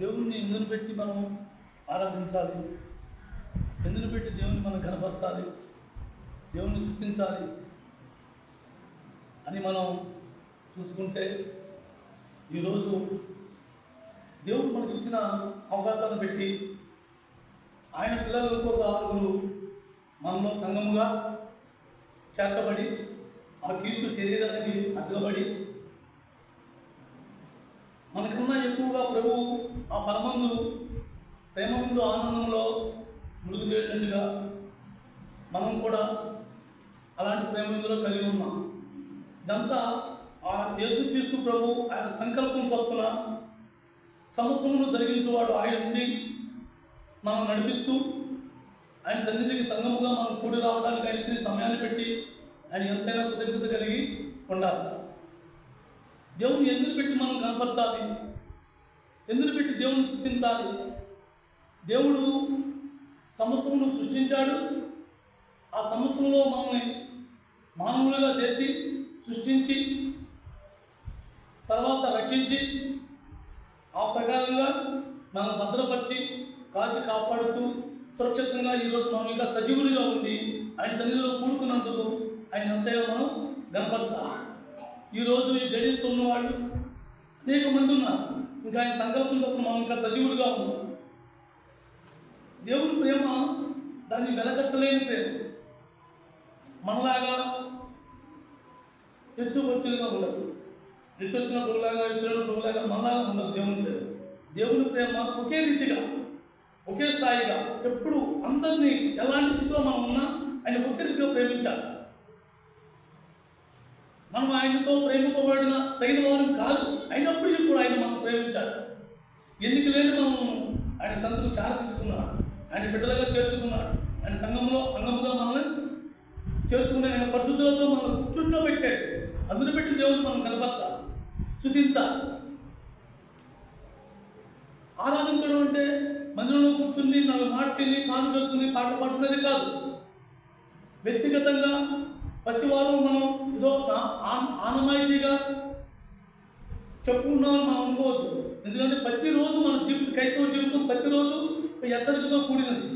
దేవుణ్ణి ఎందును పెట్టి మనం ఆరాధించాలి, ఎందును పెట్టి దేవుణ్ణి మనం కనపరచాలి, దేవుణ్ణి స్తుతించాలి అని మనం చూసుకుంటే, ఈరోజు దేవుడు మనకి ఇచ్చిన అవకాశాలను పెట్టి ఆయన పిల్లలకు ఒక ఆరుగురు మనలో సంఘముగా చేర్చబడి ఆ క్రీస్తు శరీరానికి అద్దబడి మనకన్నా ఎక్కువగా ప్రభువు ఆ పరమందు ప్రేమందు ఆనందంలో ముడుగు తేలినట్టుగా మనం కూడా అలాంటి ప్రేమందులో కలిగి ఉన్నాం. ఇదంతా ఆ యేసుక్రీస్తు ప్రభు ఆయన సంకల్పం చొప్పున సమస్తమును జరిగించేవాడు ఆయన ఉండి మనం నడిపిస్తూ ఆయన సన్నిధికి సంఘముగా మనం కూడి రావడానికి ఆయన ఇచ్చిన సమయాన్ని పెట్టి ఆయన ఎంతైనా కృతజ్ఞత కలిగి ఉండాలి. దేవుని ఎందుకు పెట్టి మనం కనపరచాలి, ఎందుకు పెట్టి దేవుని సృష్టించాలి. దేవుడు సమస్తమును సృష్టించాడు. ఆ సమస్తములో మనల్ని మానవులుగా చేసి సృష్టించి తర్వాత రక్షించి ఆ ప్రకారంగా మనం భద్రపరిచి కాచి కాపాడుతూ సురక్షితంగా ఈరోజు మనం ఇంకా సజీవుడిగా ఉంది ఆయన సన్నిధిలో కూడుకున్నందుకు ఆయన అంతగా మనం గనపరచాలి. ఈరోజు ఈ గడియలతో ఉన్నవాళ్ళు అనేక మంది ఉన్నారు. ఇంకా ఆయన సంకల్పం తప్ప మనం ఇంకా సజీవుడిగా ఉన్నాం. దేవుని ప్రేమ దాన్ని వెలకట్టలేని ప్రేమ. మనలాగా హెచ్చుకొచ్చులుగా ఉండదు. హెచ్చొచ్చిన ప్రభులాగా హెచ్చిన ప్రభులాగా మనలాగా ఉండదు. దేవుని ప్రేమ ఒకే రీతిగా ఒకే స్థాయిగా ఎప్పుడు అందరినీ ఎలాంటి స్థితిలో మనం ఉన్నా ఆయన ఒకే రీతిగా ప్రేమించాలి. మనం ఆయనతో ప్రేమింపబడిన తగిన వారం కాదు, అయినప్పటికీ కూడా ఆయన మనం ప్రేమించాలి. ఎందుకు లేదు మనం ఆయన సంతకు చాలా తీసుకున్నాడు, ఆయన బిడ్డలుగా చేర్చుకున్నాడు, ఆయన సంఘంలో అంగముగా మనల్ని చేర్చుకుని ఆయన పరిశుద్ధులతో మనం చుట్టూ పెట్టాడు. అందులో పెట్టి దేవుడిని మనం కనపరచాలి, స్తుతించాలి. ఆరాధించడం అంటే మందిరంలో కూర్చుని నాలుగు మాట తిని కాను వేసుకుని పాటలు పాడుకునేది కాదు. వ్యక్తిగతంగా ప్రతి వారం మనం ఏదో ఆనమాయితీగా చెప్పుకున్నామని మనం అనుకోవద్దు. ఎందుకంటే ప్రతిరోజు మన జీవితం, క్రైస్తవ జీవితం ప్రతిరోజు హెచ్చరికతో కూడినది.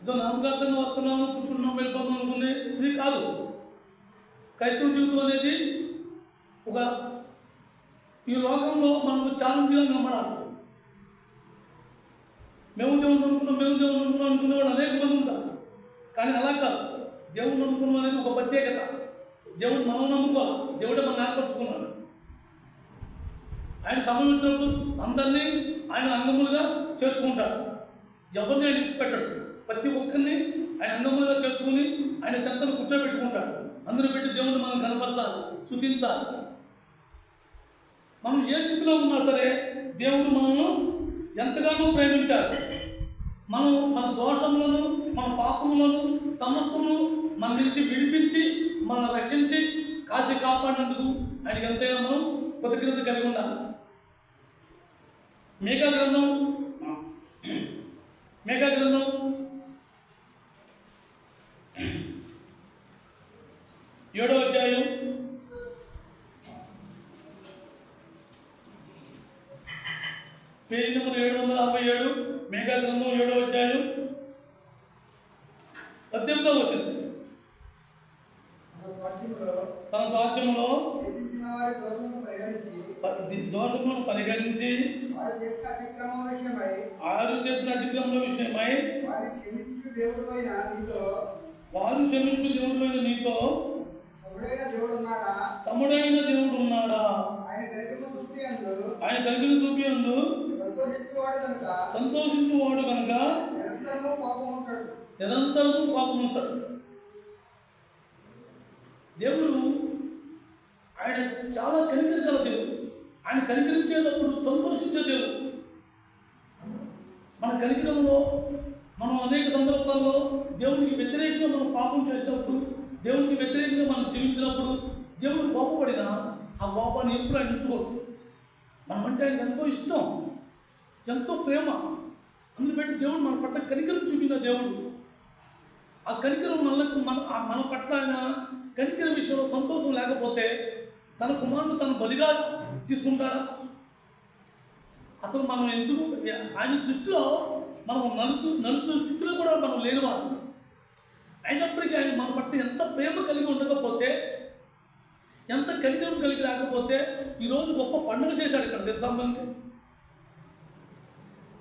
ఏదో నామకార్థంగా వస్తున్నాము, కూర్చున్నాం, వెళ్ళిపోతున్నాం అనుకునే ఇది కాదు. క్రైస్తవ జీవితం అనేది ఒక ఈ లోకంలో మనకు ఛాలెంజ్గా నమ్మడాలి. మేము దేవుడు అనుకునేవాడు అనేక మంది ఉంటారు. కానీ అలా కాదు. దేవుడు నమ్ముకున్నాం అనేది ఒక ప్రత్యేకత. దేవుడు మనం నమ్ముకోవాలి. దేవుడే మనం ఏర్పరచుకున్నాడు. ఆయన సమయం వచ్చినప్పుడు అందరినీ ఆయన అంగములుగా చేర్చుకుంటాడు. ఎవరిని ఆయన విడిచిపెట్టాడు. ప్రతి ఒక్కరిని ఆయన అంగములుగా చేర్చుకుని ఆయన చెంతను కూర్చోబెట్టుకుంటాడు. అందరూ పెట్టి దేవుడిని మనం కనపరచాలి, స్తుతించాలి. మనం ఏ స్థితిలో ఉన్నా సరే దేవుడు మనల్ని ఎంతగానో ప్రేమించాడు. మనం మన దోషములను, మన పాపములను సమస్తము మన నుంచి విడిపించి మనం రక్షించి కాసి కాపాడినందుకు ఆయనకి ఎంతైనా మనం కృతజ్ఞత కలిగి ఉండాలి. మేకా గ్రంథం 7వ అధ్యాయం 747 మేకా గ్రంథం 7వ అధ్యాయం 18వ వచనం. తన సాక్ష్యంలో దోషములను పరిగణించి వారు చేసిన అతిక్రమముల విషయమై వారు క్షమించు దేవుడైన నీతో సముడైన దేవుడు ఉన్నాడా? ఆయన కలిగిన చూపియందు సంతోషించువాడు కనుక నిరంతరము పాపముంచాడు. దేవుడు ఆయన చాలా కనికరించిన దేవుడు. ఆయన కనికరించేటప్పుడు సంతోషించే దేవుడు. మన కనికరంలో మనం అనేక సందర్భాల్లో దేవునికి వ్యతిరేకంగా మనం పాపం చేసినప్పుడు, దేవునికి వ్యతిరేకంగా మనం జీవించినప్పుడు దేవుడు కోపపడినా ఆ కోపాన్ని ఎప్పుడు ఆయన ఉంచుకోడు. మనమంటే ఆయనకు ఎంతో ఇష్టం, ఎంతో ప్రేమ. అందుబట్టి దేవుడు మన పట్ల కనికరం చూపిన దేవుడు. ఆ కనికరం మన పట్ల ఆయన కనికర విషయంలో సంతోషం లేకపోతే తన కుమారుడు తను బలిగా తీసుకుంటాడా? అసలు మనం ఎందుకు ఆయన దృష్టిలో మనం నలుసు స్థితిలో కూడా మనం లేనివారు. అయినప్పటికీ ఆయన మన పట్ల ఎంత ప్రేమ కలిగి ఉండకపోతే, ఎంత కనికరం కలిగి రాకపోతే ఈరోజు గొప్ప పండుగ చేశాడు ఇక్కడ తెలుసా మనకి.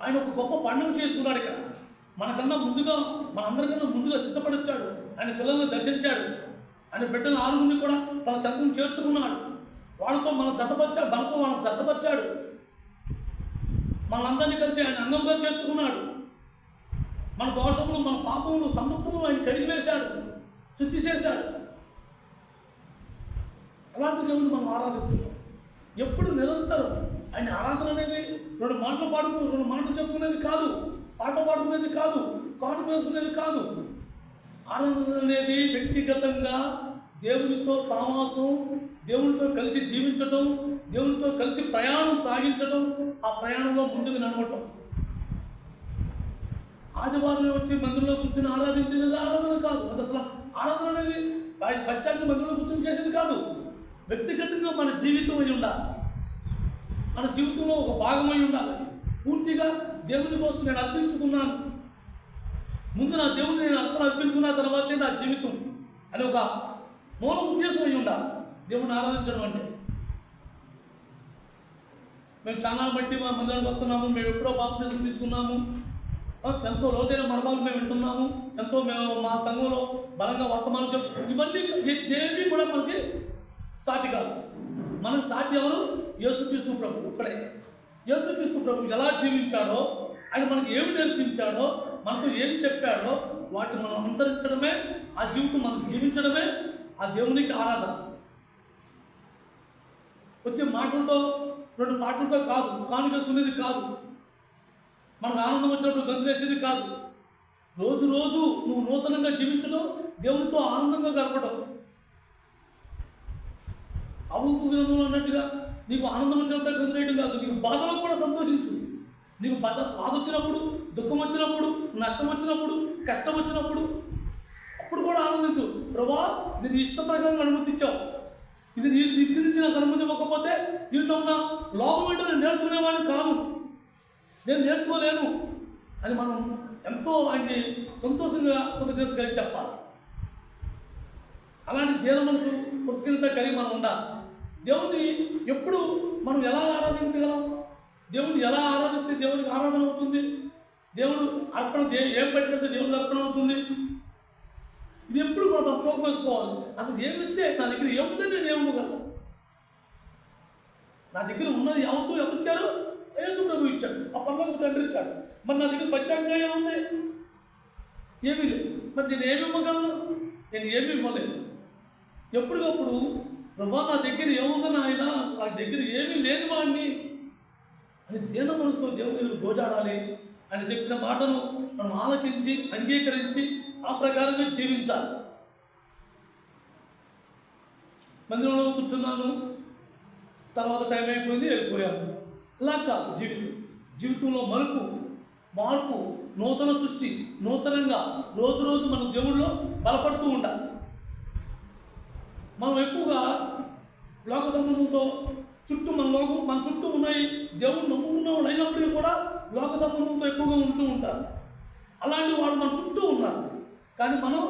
ఆయన ఒక గొప్ప పండుగ చేసుకున్నాడు ఇక్కడ. మనకన్నా ముందుగా, మనందరికన్నా ముందుగా సిద్ధపడొచ్చాడు. ఆయన పిల్లల్ని దర్శించాడు. ఆయన బిడ్డలు 6 కూడా తన చెంతను చేర్చుకున్నాడు. వాళ్ళతో మనతో మనం జతపరిచాడు. మనందరినీ కలిసి ఆయన అంగంగా చేర్చుకున్నాడు. మన దోషములు, మన పాపములు సమస్తము ఆయన కడిగివేశాడు, శుద్ధి చేశాడు. అలాంటి దేవుని మనం ఆరాధిస్తున్నాం. ఎప్పుడు నిరంతరం ఆయన ఆరాధన అనేది 2 మాటలు చెప్పుకునేది కాదు, పాట పాడుకునేది కాదు, కాటు వేసుకునేది కాదు. ఆరాధన అనేది వ్యక్తిగతంగా దేవునితో సహవాసం, దేవునితో కలిసి జీవించటం, దేవునితో కలిసి ప్రయాణం సాగించడం, ఆ ప్రయాణంలో ముందుకు నడవటం. ఆదివారం వచ్చి మందిరంలో కూర్చొని ఆరాధించేది ఆరాధన కాదు. అది అసలు ఆరాధన అనేది పచ్చాన్ని మందిరంలో కూర్చొని చేసేది కాదు. వ్యక్తిగతంగా మన జీవితం అయి ఉండాలి. మన జీవితంలో ఒక భాగమై ఉండాలి. పూర్తిగా దేవుని కోసం నేను అర్పించుకున్నాను, ముందు నా దేవుని నేను అర్పించుకున్న తర్వాతే నా జీవితం అని ఒక మూల ఉద్దేశం అయి ఉండాలి దేవుని ఆరాధించడం అంటే. మేము చాలా బట్టి మా మందిరానికి వస్తున్నాము, మేము ఎప్పుడో బాప్తిజం తీసుకున్నాము, ఎంతో లోతైన మర్మాలు మేము వింటున్నాము, ఎంతో మేము మా సంఘంలో బలంగా వర్తమానం చెప్తాం. ఇవన్నీ ఏవి కూడా మనకి సాటి కాదు. మనకు సాటి ఎవరు? యేసుక్రీస్తు ప్రభు ఒక్కడే. యేసుక్రీస్తు ప్రభు ఎలా జీవించాడో, ఆయన మనకు ఏమి నేర్పించాడో, మనతో ఏమి చెప్పాడో వాటిని మనం అనుసరించడమే, ఆ జీవితం మనం జీవించడమే ఆ దేవునికి ఆరాధన. వచ్చే మాటలతో 2 మాటలతో కాదు, కానుకేసుకునేది కాదు, మనకు ఆనందం వచ్చినప్పుడు గంతులేసేది కాదు. రోజు నువ్వు నూతనంగా జీవించడం, దేవునితో ఆనందంగా గడపడం. అవుకు గ్రంథంలో అన్నట్టుగా నీకు ఆనందం వచ్చినప్పుడు గంతులేయడం కాదు, నీకు బాధలో కూడా సంతోషించు. నీకు బాధ వచ్చినప్పుడు, దుఃఖం వచ్చినప్పుడు, నష్టం వచ్చినప్పుడు, కష్టం వచ్చినప్పుడు అప్పుడు కూడా ఆనందించు. ప్రభా, ఇది నీ ఇష్ట ప్రకారం అనుమతించావు, ఇది నీ దగ్గర నుంచి నాకు అనుమతి ఇవ్వకపోతే దీంట్లో ఉన్న లోపం ఏంటో నేను నేర్చుకునేవాడిని కాదు, నేను నేర్చుకోలేను అని మనం ఎంతో ఆయన్ని సంతోషంగా కృతజ్ఞత కలిగి చెప్పాలి. అలాంటి దీన మనసు కృతజ్ఞత కలిగి మనం ఉండాలి. దేవుని ఎప్పుడు మనం ఎలా ఆరాధించగలం? దేవుని ఎలా ఆరాధిస్తే దేవునికి ఆరాధన అవుతుంది? దేవుడు అర్పణ ఏం పెట్టినట్టు దేవుడికి అర్పణ అవుతుంది? ఇది ఎప్పుడు కూడా మనం ప్రోగ్రామ్ వేసుకోవాలి. అసలు ఏమిస్తే నా దగ్గర ఏముందని నేను ఏమగలను? నా దగ్గర ఉన్నది ఎవరు ఇచ్చారు? యేసు ప్రభు ఇచ్చాడు, ఆ పర్లోక తండ్రి ఇచ్చాడు. మరి నా దగ్గర పచ్చాంగా ఏముంది? ఏమీ లేదు. మరి నేను ఏమి ఇవ్వగలను? నేను ఏమి ఇవ్వలేదు. ఎప్పటికప్పుడు ప్రభా నా దగ్గర ఏముందని ఆయన, నా దగ్గర ఏమీ లేదు వాడిని అని దీన మనసుతో దేవుని దగ్గర గోజాడాలి. ఆయన చెప్పిన మాటను మనం ఆలకించి అంగీకరించి ఆ ప్రకారంగా జీవించాలి. మందిరంలో కూర్చున్నాను, తర్వాత టైం అయిపోయింది, వెళ్ళిపోయాను, అలా కాదు. జీవితంలో మార్పు, నూతన సృష్టి, నూతనంగా రోజు మన దేవుళ్ళలో బలపడుతూ ఉండాలి. మనం ఎక్కువగా లోక సంబంధంతో మన చుట్టూ ఉన్నాయి దేవుడు నమ్ముకున్న వాళ్ళు అయినప్పటికీ కూడా లోక సంబంధంతో ఎక్కువగా ఉంటూ ఉంటారు. అలాంటి వాడు మన చుట్టూ ఉన్నారు. కానీ మనం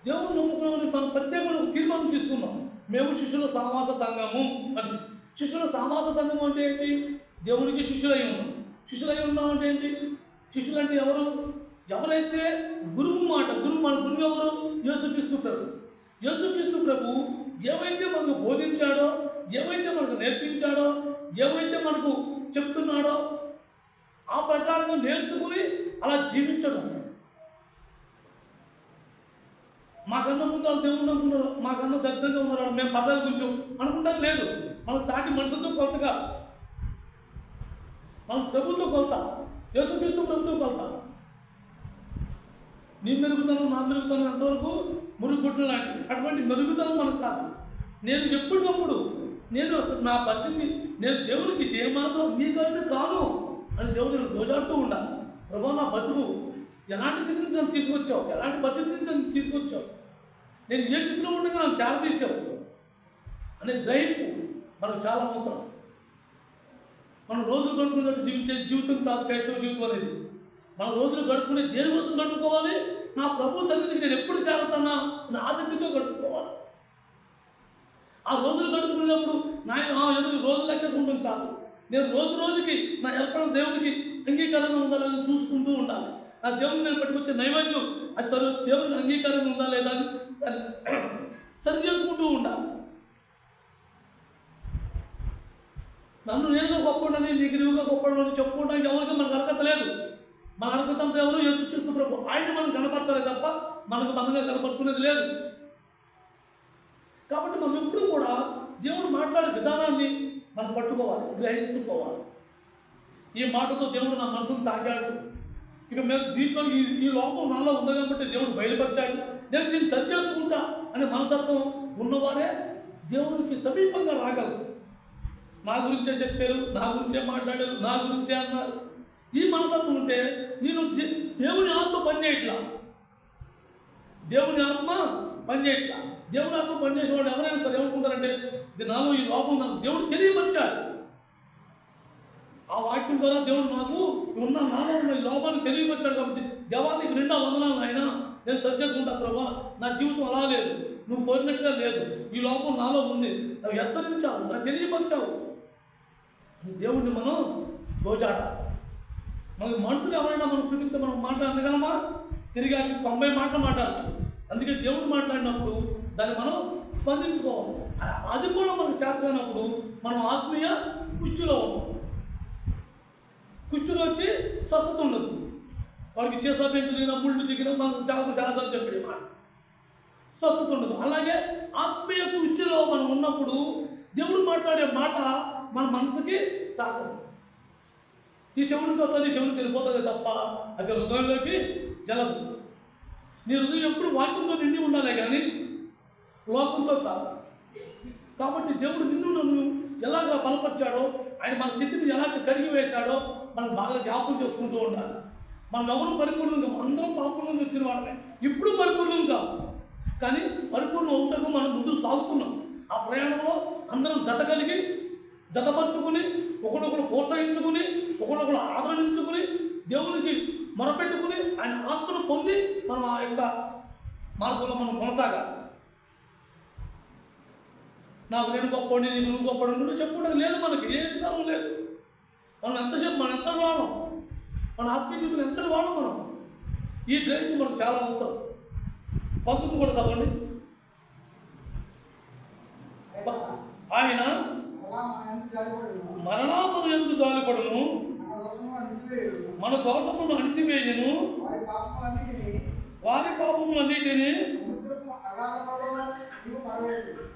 దేవుడు నమ్ముకున్నామని మనం ప్రత్యేకమైన తీర్మానం తీసుకున్నాం, మేము శిష్యుల సహవాస సంఘము అని. శిష్యుల సహవాస సంఘం అంటే ఏంటి? దేవునికి శిష్యులై ఉన్నాం. శిష్యులై ఉన్నాం అంటే ఏంటి? శిష్యులు అంటే ఎవరైతే మన గురువు ఎవరు? యేసుక్రీస్తు ప్రభు. యేసుక్రీస్తు ప్రభు ఏవైతే మనకు బోధించాడో, ఏవైతే మనకు నేర్పించాడో, ఏవైతే మనకు చెప్తున్నాడో ఆ ప్రకారంగా నేర్చుకుని అలా జీవించడం. మాకన్నా ముందు దేవుడు అనుకున్నారు, మాకన్నా దగ్గరగా ఉన్నారు, మేము పదాల గురించి అనుకుంటాం. లేదు, మన సాటి మనుషులతో కొలత కాదు, మన ప్రభుత్వ కొలత, యేసుక్రీస్తు ప్రభుత్వ కొలత. నీ మెరుగుదనం నా మెరుగుదనం ఎంతవరకు మురుగుబొట్టులు లాంటివి. అటువంటి మెరుగుదనం మనకు కాదు. నేను ఎప్పటికప్పుడు నా పరిస్థితి, నేను దేవునికి ఏమాత్రం అంగీకారం కాను అని దేవుడిని గోజాడుతూ ఉండాలి. ప్రభా నా బతుకు ఎలాంటి స్థితి నుంచి నన్ను తీసుకొచ్చావు, ఎలాంటి పరిస్థితి నుంచి నన్ను తీసుకొచ్చావు, నేను ఏ స్థితిలో ఉండగా నన్ను చాలా తీసావు అనే గ్రహింపు మనకు చాలా అవసరం. మనం రోజులు గడుపుకున్నట్టు జీవించే జీవితం కాదు క్రైస్తవ జీవితం అనేది. మన రోజులు గడుపుకునే దేనికోసం గడుపుకోవాలి? నా ప్రభు సన్నిధికి నేను ఎప్పుడు చేరుతానా అని ఆసక్తితో గడుపుకోవాలి. ఆ రోజులు గడుపుకునేటప్పుడు ఎదురు రోజులు లెక్కేసుకుంటాం కాదు. నేను రోజు రోజుకి నా ఎర్పణ దేవుడికి అంగీకారంగా ఉండాలని చూసుకుంటూ ఉండాలి. నా దేవుడిని నేను పట్టుకొచ్చే నైవేద్యం అది దేవుడికి అంగీకారంగా ఉందా లేదా అని సరి చేసుకుంటూ ఉండాలి. నన్ను నేనుగా గొప్పడని నీకు నువ్వుగా గొప్పడని చెప్పుకోవడానికి ఎవరికి మనకు అర్హత లేదు. మన అర్హత అంతా ఎవరు? యేసుక్రీస్తు ప్రభు. ఆయన మనం కనపరచాలి తప్ప మనకు మనగా కనపరుచుకునేది లేదు. కాబట్టి మనం ఎప్పుడు కూడా దేవుడు మాట్లాడే విధానాన్ని మనం పట్టుకోవాలి, గ్రహించుకోవాలి. ఈ మాటతో దేవుడు నా మనసును తాకాడు, ఇక మేము దీంట్లో ఈ లోపం నాలో ఉంది కాబట్టి దేవుడు బయలుపరిచాడు, నేను దీన్ని సరి చేసుకుంటా అనే మనస్తత్వం ఉన్నవారే దేవుడికి సమీపంగా రాగలరు. నా గురించే చెప్పారు, నా గురించే మాట్లాడారు, నా గురించే అన్నారు. ఈ మనస్తత్వం ఉంటే నేను దేవుని ఆత్మ పనిచేయట్లా, దేవుని ఆత్మ పనిచేయట్లా. దేవుని ఆత్మ పనిచేసేవాడు ఎవరైనా సరే ఏమనుకుంటారంటే ఇది నాలో ఈ లోపం నాకు దేవుడు తెలియపరిచాడు. ఆ వాక్యం ద్వారా దేవుడు నాకు నాలో ఉన్న ఈ లోపాన్ని తెలియపరిచాడు కాబట్టి దేవానికి నిండా వందనాలు ఆయన, నేను సరి చేసుకుంటా ప్రభా, నా జీవితం అలా లేదు, నువ్వు కోరినట్టుగా లేదు, ఈ లోపం నాలో ఉంది, అవి హెచ్చరించావు, నాకు తెలియపరిచావు. దేవుడిని మనం దోచాట. మనకి మనుషులు ఎవరైనా మనం చూపిస్తే మనం మాట అనగలమా? తిరిగి 90 మాటలు మాట్లాడాలి. అందుకే దేవుడు మాట్లాడినప్పుడు దాన్ని మనం స్పందించుకోవాలి. అది కూడా మనకు చేతనప్పుడు మనం ఆత్మీయ కుష్టిలో ఉన్నాం. కుష్టిలోకి స్వస్థత ఉండదు. వాడికి చేసాబెంటు దిగిన ముళ్ళు దిగిన మనకు చాలా చెప్పాడు మాట, స్వస్థత ఉండదు. అలాగే ఆత్మీయ కుష్టిలో మనం ఉన్నప్పుడు దేవుడు మాట్లాడే మాట మన మనసుకి తాకదు. ఈ శవునితో వస్తుంది, శవుని తెలిపోతుంది తప్ప అది హృదయంలోకి జలదు. నీ హృదయం ఎప్పుడు వాక్యంతో నిండి ఉండాలి కానీ లోకంతో కాదు. కాబట్టి దేవుడు నిన్ను నన్ను ఎలాగ బలపరిచాడో, ఆయన మన స్థితిని ఎలాగ కడిగి వేశాడో మనం బాగా జ్ఞాపకం చేసుకుంటూ ఉండాలి. మనం ఎవరు పరిపూర్ణంగా, అందరం పాపంగా వచ్చిన వాళ్ళే, ఇప్పుడు పరిపూర్ణం కాదు కానీ పరిపూర్ణం అవుటకు మనం ముందు సాగుతున్నాం. ఆ ప్రయాణంలో అందరం జత కలిగి జతపరుచుకుని ఒకడొకడు ప్రోత్సహించుకుని ఒకడొకడు ఆదరించుకుని దేవునికి మొరపెట్టుకుని ఆయన ఆత్మను పొంది మనం ఆ యొక్క మార్గంలో మనం కొనసాగాలి. నాకు నేను గొప్పండి, నీకు నువ్వు గొప్పడు నువ్వు చెప్పుకోవడం లేదు, మనకి ఏ అధికారం లేదు. మనం ఎంతసేపు మనం ఎంత వాడడం, మన ఆత్మీయ జీవితం ఎంత వాడడం మనం. ఈ గ్రహింపు మనకు చాలా అవసరం. 19 కూడా చదవండి. ఆయన మరణాపను ఎందుకు జాలిపడును, మన దోషమును అణిసివేయును, వారి పాపములన్నిటినీ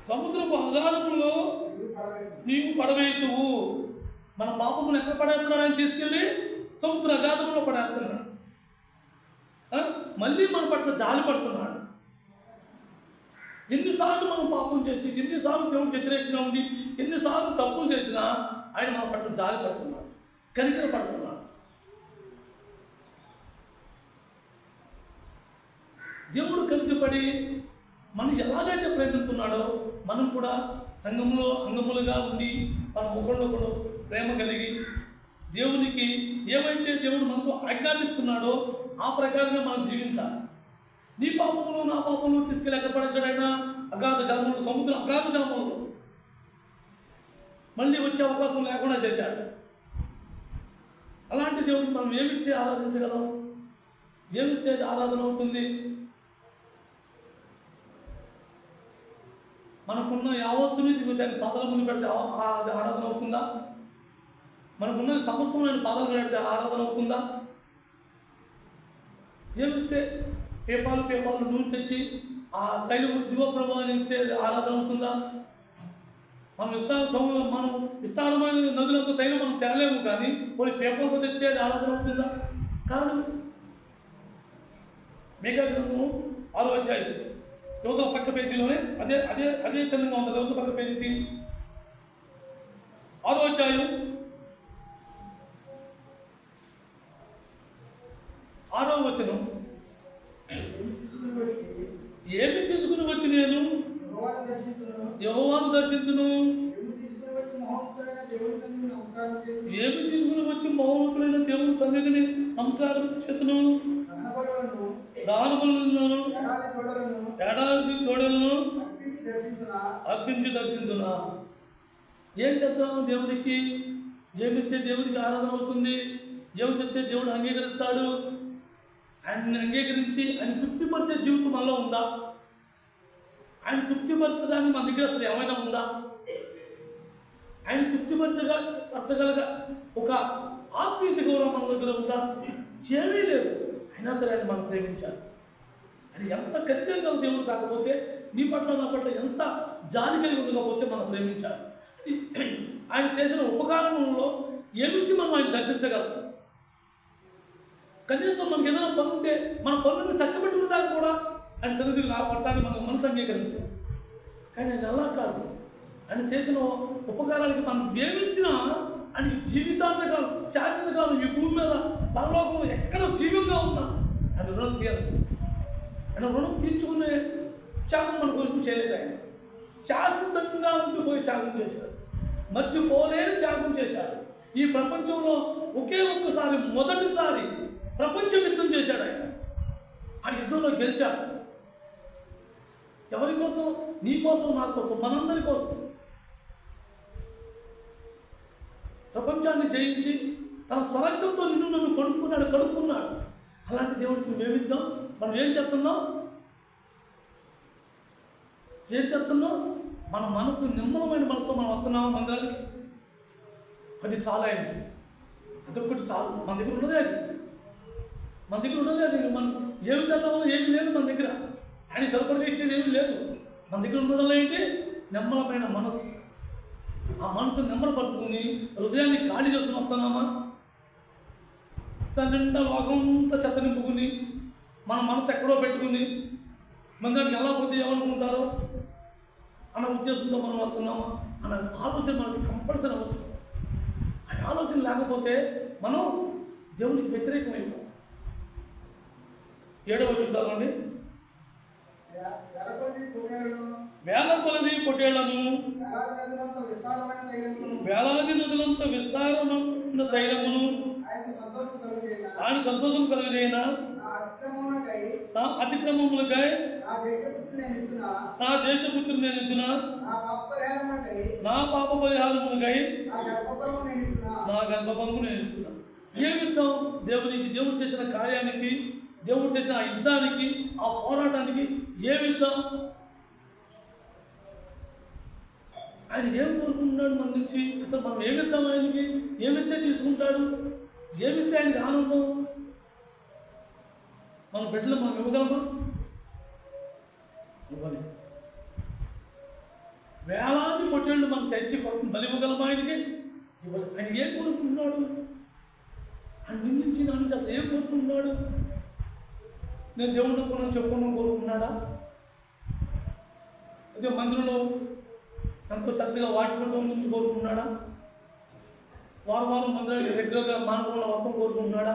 సముద్రపు అగాధములో నీవు పడవేయుతువు. మన పాపములు ఎక్కడ పడేస్తున్నాడు? ఆయన తీసుకెళ్ళి సముద్ర అగాధంలో పడేస్తున్నాడు. మళ్ళీ మన పట్ల జాలి పడుతున్నాడు. ఎన్నిసార్లు మనం పాపం చేసి, ఎన్నిసార్లు దేవుడికి వ్యతిరేకంగా ఉంది, ఎన్నిసార్లు తప్పులు చేసినా ఆయన మన పట్ల జాలి పడుతున్నాడు, కనికర పడుతున్నాడు. దేవుడు కనికపడి మనం ఎలాగైతే ప్రయత్నిస్తున్నాడో మనం కూడా సంఘంలో అంగములుగా ఉండి మన ఒకళ్ళొకడు ప్రేమ కలిగి దేవునికి ఏవైతే దేవుడు మనతో ఆజ్ఞాపిస్తున్నాడో ఆ ప్రకారంగా మనం జీవించాలి. నీ పాపములు నా పాపములు తీసుకెళ్ళి ఎక్కడ పడేశాడైనా అగాధ జలములు, సముద్రం అగాధ జలములు మళ్ళీ వచ్చే అవకాశం లేకుండా చేశాడు. అలాంటి దేవుడికి మనం ఏమిచ్చే ఆరాధించగలం? ఏమిస్తే ఆరాధన అవుతుంది? మనకున్న యావత్తుని తీసుకొచ్చాక పాదాల ముందు పెడితే అది ఆరాధన అవుతుందా? మనకున్న సమస్తమైన పాదాలు పెడితే ఆరాధన అవుతుందా? ఏమిస్తే పేపాలు నూనె తెచ్చి ఆ తైలం దివ ప్రభావాన్ని ఇస్తే ఆరాధన అవుతుందా? మనం విస్తారమైన నదులతో తైలం మనం తేలేము కానీ కొన్ని పేపర్తో తెస్తే అది ఆరాధన అవుతుందా? కాదు. మేఘా గ్రంథము 6వ అధ్యాయం యోగ పక్క పేజీలోనే అదే చిన్నంగా ఉంటుంది. యోగ పక్క పేజీకి 6వ అధ్యాయం 6వ వచనం. ఏమి తీసుకుని వచ్చి నేను యెహోవాను దర్శించును, వచ్చి మౌనకులైన దేవుని సన్నిధిని అంశాల చేతును దానములను ఏడాది తోడలను అర్పించి దర్శించునా. ఏం చెప్తాము దేవుడికి? ఏమిస్తే దేవుడికి ఆరాధన అవుతుంది? ఏమి చెప్తే దేవుడు అంగీకరిస్తాడు? ఆయన్ని అంగీకరించి ఆయన తృప్తిపరిచే జీవితం మనలో ఉందా? ఆయన తృప్తిపరచడానికి మన దగ్గర అసలు ఏమైనా ఉందా? ఆయన తృప్తిపరచగలగా ఒక ఆత్మీయత గౌరవం మన దగ్గర ఉందా? ఏమీ లేదు. అయినా సరే ఆయన మనం ప్రేమించాలి. అది ఎంత ఖరీదైన దేవుడు కాకపోతే, నీ పట్ల నా పట్ల ఎంత జాలి కలిగి ఉండకపోతే మనం ప్రేమించాలి. ఆయన చేసిన ఉపకారంలో ఏమిచ్చి మనం ఆయన దర్శించగలం? కనీసం మనకి ఏదైనా పని ఉంటే మన పనులను చక్కబెట్టుకునేదాకా కూడా ఆయన సన్నిధికి నా పట్టాన్ని మనం మనసు అంగీకరించాలి. కానీ ఆయన అలా కాదు. ఆయన చేసిన ఉపకారానికి మనం ఏమిచ్చినా ఆయనకి జీవితాంతకాలం, శారీరకాలం ఈ భూమి మీద పరలోకంలో ఎక్కడ జీవంగా ఉన్నా ఆయన రుణం తీయాలి. ఆయన రుణం తీర్చుకునే త్యాగం మన కోసం చేయలేదు. ఆయన శాశ్వతంగా ఉండిపోయి త్యాగం చేశాడు. మర్చిపోలేని త్యాగం చేశాడు. ఈ ప్రపంచంలో ఒకే ఒక్కసారి, మొదటిసారి ప్రపంచం యుద్ధం చేశాడు. ఆయన ఆ యుద్ధంలో గెలిచాడు. ఎవరి కోసం? నీ కోసం, నా కోసం, మనందరి కోసం. ప్రపంచాన్ని జయించి తన స్వరక్తంతో నిన్ను నన్ను కడుక్కున్నాడు. అలాంటి దేవుడికి నువ్వేమిద్దాం? మనం ఏం చెప్తున్నాం? మన మనసు నిర్మలమైన మనసుతో మనం వస్తున్నామా మందిరానికి? అది చాలా అయింది. అదొక్కటి చాలు. మన దగ్గర ఉన్నదే అది. మనం ఏమి చేద్దామో ఏమి లేదు మన దగ్గర. ఆయన సరిపడిగా ఇచ్చేది ఏమి లేదు. మన దగ్గర ఉన్నదల్లా ఏంటి? నిమ్మలమైన మనసు. ఆ మనసు నెమ్మలపరుచుకుని హృదయాన్ని ఖాళీ చేసుకుని వస్తున్నామా? దాని నిండా లోకంతా చెత్త నింపుకుని మన మనసు ఎక్కడో పెట్టుకుని మందిరానికి ఎలా పోతే ఏమనుకుంటారో అన్న ఉద్దేశంతో మనం వస్తున్నామా అన్న ఆలోచన మనకి కంపల్సరీ అవసరం. ఆ ఆలోచన లేకపోతే మనం దేవునికి వ్యతిరేకమైపోతాం. 7వ చూద్దామండి. వేల కొలది పొట్టేళ్లను, వేలాది నదులంత విస్తారమైన తైలమును ఆయన సంతోషం కలుగజేయన. నా అతిక్రమములకై నా జ్యేష్ఠపుత్రుడు నేను ఇద్దునా. నా పాప పరిహారములకై నా గర్భఫలము నేను ఇస్తున్నా. ఏమిద్దాం దేవునికి? దేవుడు చేసిన కార్యానికి, దేవుడు చేసిన ఆ యుద్ధానికి, ఆ పోరాటానికి ఏమిద్దాం? ఆయన ఏం కోరుకుంటున్నాడు మన నుంచి? అసలు మనం ఏమిద్దాం? ఆయనకి ఏమిస్తే తీసుకుంటాడు? ఏమిస్తే ఆయనకి ఆనందం? మన బిడ్డలు మనం ఇవ్వగలమా? ఇవ్వాలి. వేలాది పొట్టేళ్ళు మనం తెచ్చి బలి ఇవ్వగలమా ఆయనకి? ఇవ్వాలి. ఆయన ఏం కోరుకుంటున్నాడు? ఆయన నుంచి నా నుంచి అసలు ఏం కోరుకుంటున్నాడు? నేను దేవుడు కొను చెప్పుకున్నాను కోరుకున్నాడా? అదే మందిరంలో ఎంతో శ్రద్ధగా వాడుకోవడం నుంచి కోరుకున్నాడా? వారం మందిరానికి రెగ్యులర్గా మానవుల మొత్తం కోరుకుంటున్నాడా?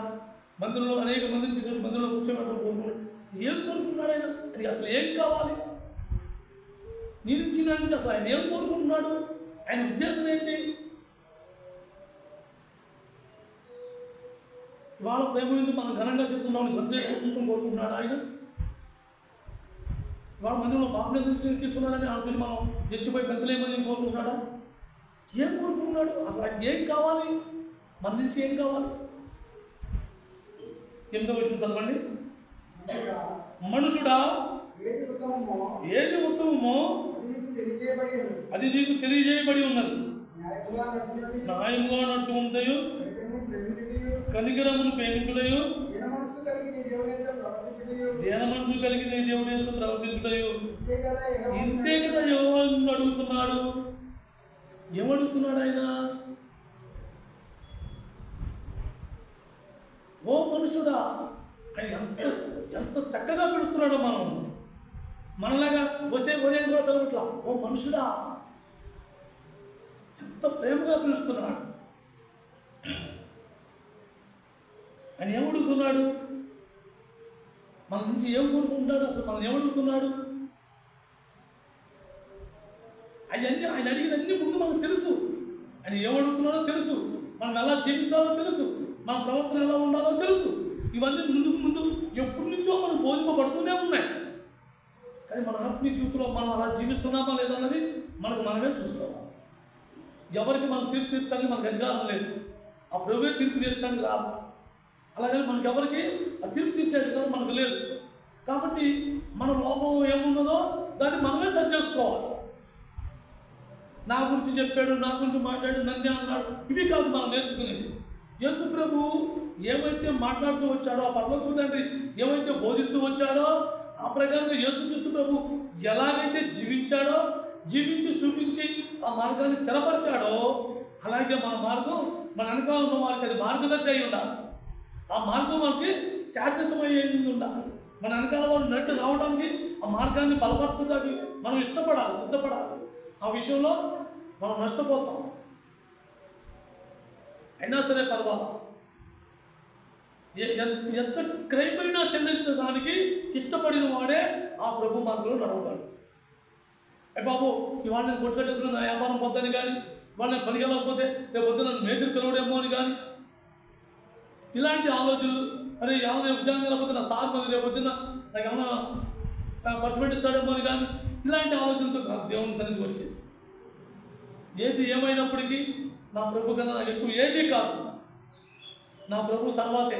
మందిరంలో అనేక మందిని తీసుకొచ్చి మందిరంలో కూర్చోబెట్టడం కోరుకున్నాడు. ఏం కోరుకుంటున్నాడు ఆయన? అది అసలు ఏం కావాలి నీ నుంచి, నా నుంచి? అసలు ఆయన ఏం కోరుకుంటున్నాడు? ఆయన ఉద్దేశం ఏంటి? ఇవాళ ప్రేమ ఎందుకు మనం ఘనంగా చెప్తున్నామని భద్రేసుకుంటాం కోరుకుంటున్నాడు ఆయన? ఇవాళ మందిరంలో బాప్టిజం తీసుకున్నాడని ఆలోచించి మనం తెచ్చిపోయి పెద్దలేమని కోరుకుంటున్నాడా? ఏం కోరుకుంటున్నాడు? అసలు ఆయన ఏం కావాలి? మన నుంచి ఏం కావాలి? 8వ వచనం చదవండి. మనుషుడా, ఏది ఉత్తమమో అది నీకు తెలియజేయబడి ఉన్నది. న్యాయంగా నడుచుకుంటాయో, కనికరమును ప్రేమించుటయో, దేన మనసు కలిగి నీ దేవుడి యొక్క ప్రవర్తించుటయో. ఇంతే కదా యెహోవాను అడుగుతున్నాడు. ఏమడుగుతున్నాడు ఆయన? ఓ మనుషుడా, ఆయన ఎంత చక్కగా పెడుతున్నాడో మనలాగా వసే ఒరేం కూడా పెరగట్లా. ఓ మనుషుడా, ఎంత ప్రేమగా పిలుస్తున్నాడు. ఆయన ఏమడుగుతున్నాడు? మన నుంచి ఏం కోరుకుంటున్నాడు? అసలు మనం ఏమడుగుతున్నాడు? అవన్నీ ఆయన అడిగినన్ని ముందు మనకు తెలుసు. ఆయన ఏమడుగుతున్నాడో తెలుసు. మనం ఎలా జీవించాలో తెలుసు, మన ప్రవర్తన ఎలా ఉండాలో తెలుసు. ఇవన్నీ ముందు ఎప్పటి నుంచో మనం బోధింపబడుతూనే ఉన్నాయి. కానీ మన ఆత్మీయ జీవితంలో మనం అలా జీవిస్తున్నామా లేదన్నది మనకు మనమే చూసుకోవాలి. ఎవరికి మనం తీర్పు తీర్చడానికి మనకు అధికారం లేదు. ఆ ప్రభువే తీర్పు తీర్చడానికి రాదు. అలాగే మనకి ఎవరికి ఆ తీర్పు తీర్చే అధికారం మనకు లేదు. కాబట్టి మన లోపం ఏమున్నదో దాన్ని మనమే సరి చేసుకోవాలి. నా గురించి చెప్పాడు, నా గురించి మాట్లాడు, నన్నే అన్నాడు, ఇవి కాదు మనం నేర్చుకునేది. యేసు ప్రభు ఏమైతే మాట్లాడుతూ వచ్చాడో, ఆ పరలోకపు తండ్రి ఏమైతే బోధిస్తూ వచ్చాడో ఆ ప్రకారంగా యేసుక్రీస్తు ప్రభు ఎలాగైతే జీవించాడో, జీవించి చూపించి ఆ మార్గాన్ని స్థిరపరిచాడో, అలాగే మన మార్గం మన వెనకాల ఉన్న వారికి అది మార్గదర్శి అయి ఉండాలి. ఆ మార్గం మనకి శాశ్వతమయ్యేది ఉండాలి. మన వెనకాల వాడు నడిచి రావడానికి ఆ మార్గాన్ని బలపరచడానికి మనం ఇష్టపడాలి, సిద్ధపడాలి. ఆ విషయంలో మనం నష్టపోతాం. అయినా సరే పర్వాలేదు, ఎంత క్రైమైనా చెల్లించడానికి ఇష్టపడిన వాడే ఆ ప్రభు మార్గంలో నడవగలడు. బాబు ఇవాళ నేను కొట్టుకట్టేస్తున్నా, నా వ్యాపారం పొద్దని కానీ, ఇవాళ నేను పనికి వెళ్ళకపోతే రేపు పొద్దున నన్ను మేతులు పిలవడేమో అని కానీ, ఇలాంటి ఆలోచనలు, అరే ఏమైనా ఉద్యోగం వెళ్ళకపోతే నా సార్ మరి రేపు పొద్దున నాకు ఏమైనా పర్సమెంట్ ఇస్తాడేమో అని కానీ, ఇలాంటి ఆలోచనతో దేవుని సన్నిధికి వచ్చేది. ఏది ఏమైనప్పటికీ నా ప్రభు కన్నా నాకు ఎక్కువ ఏదీ కాదు. నా ప్రభు తర్వాతే,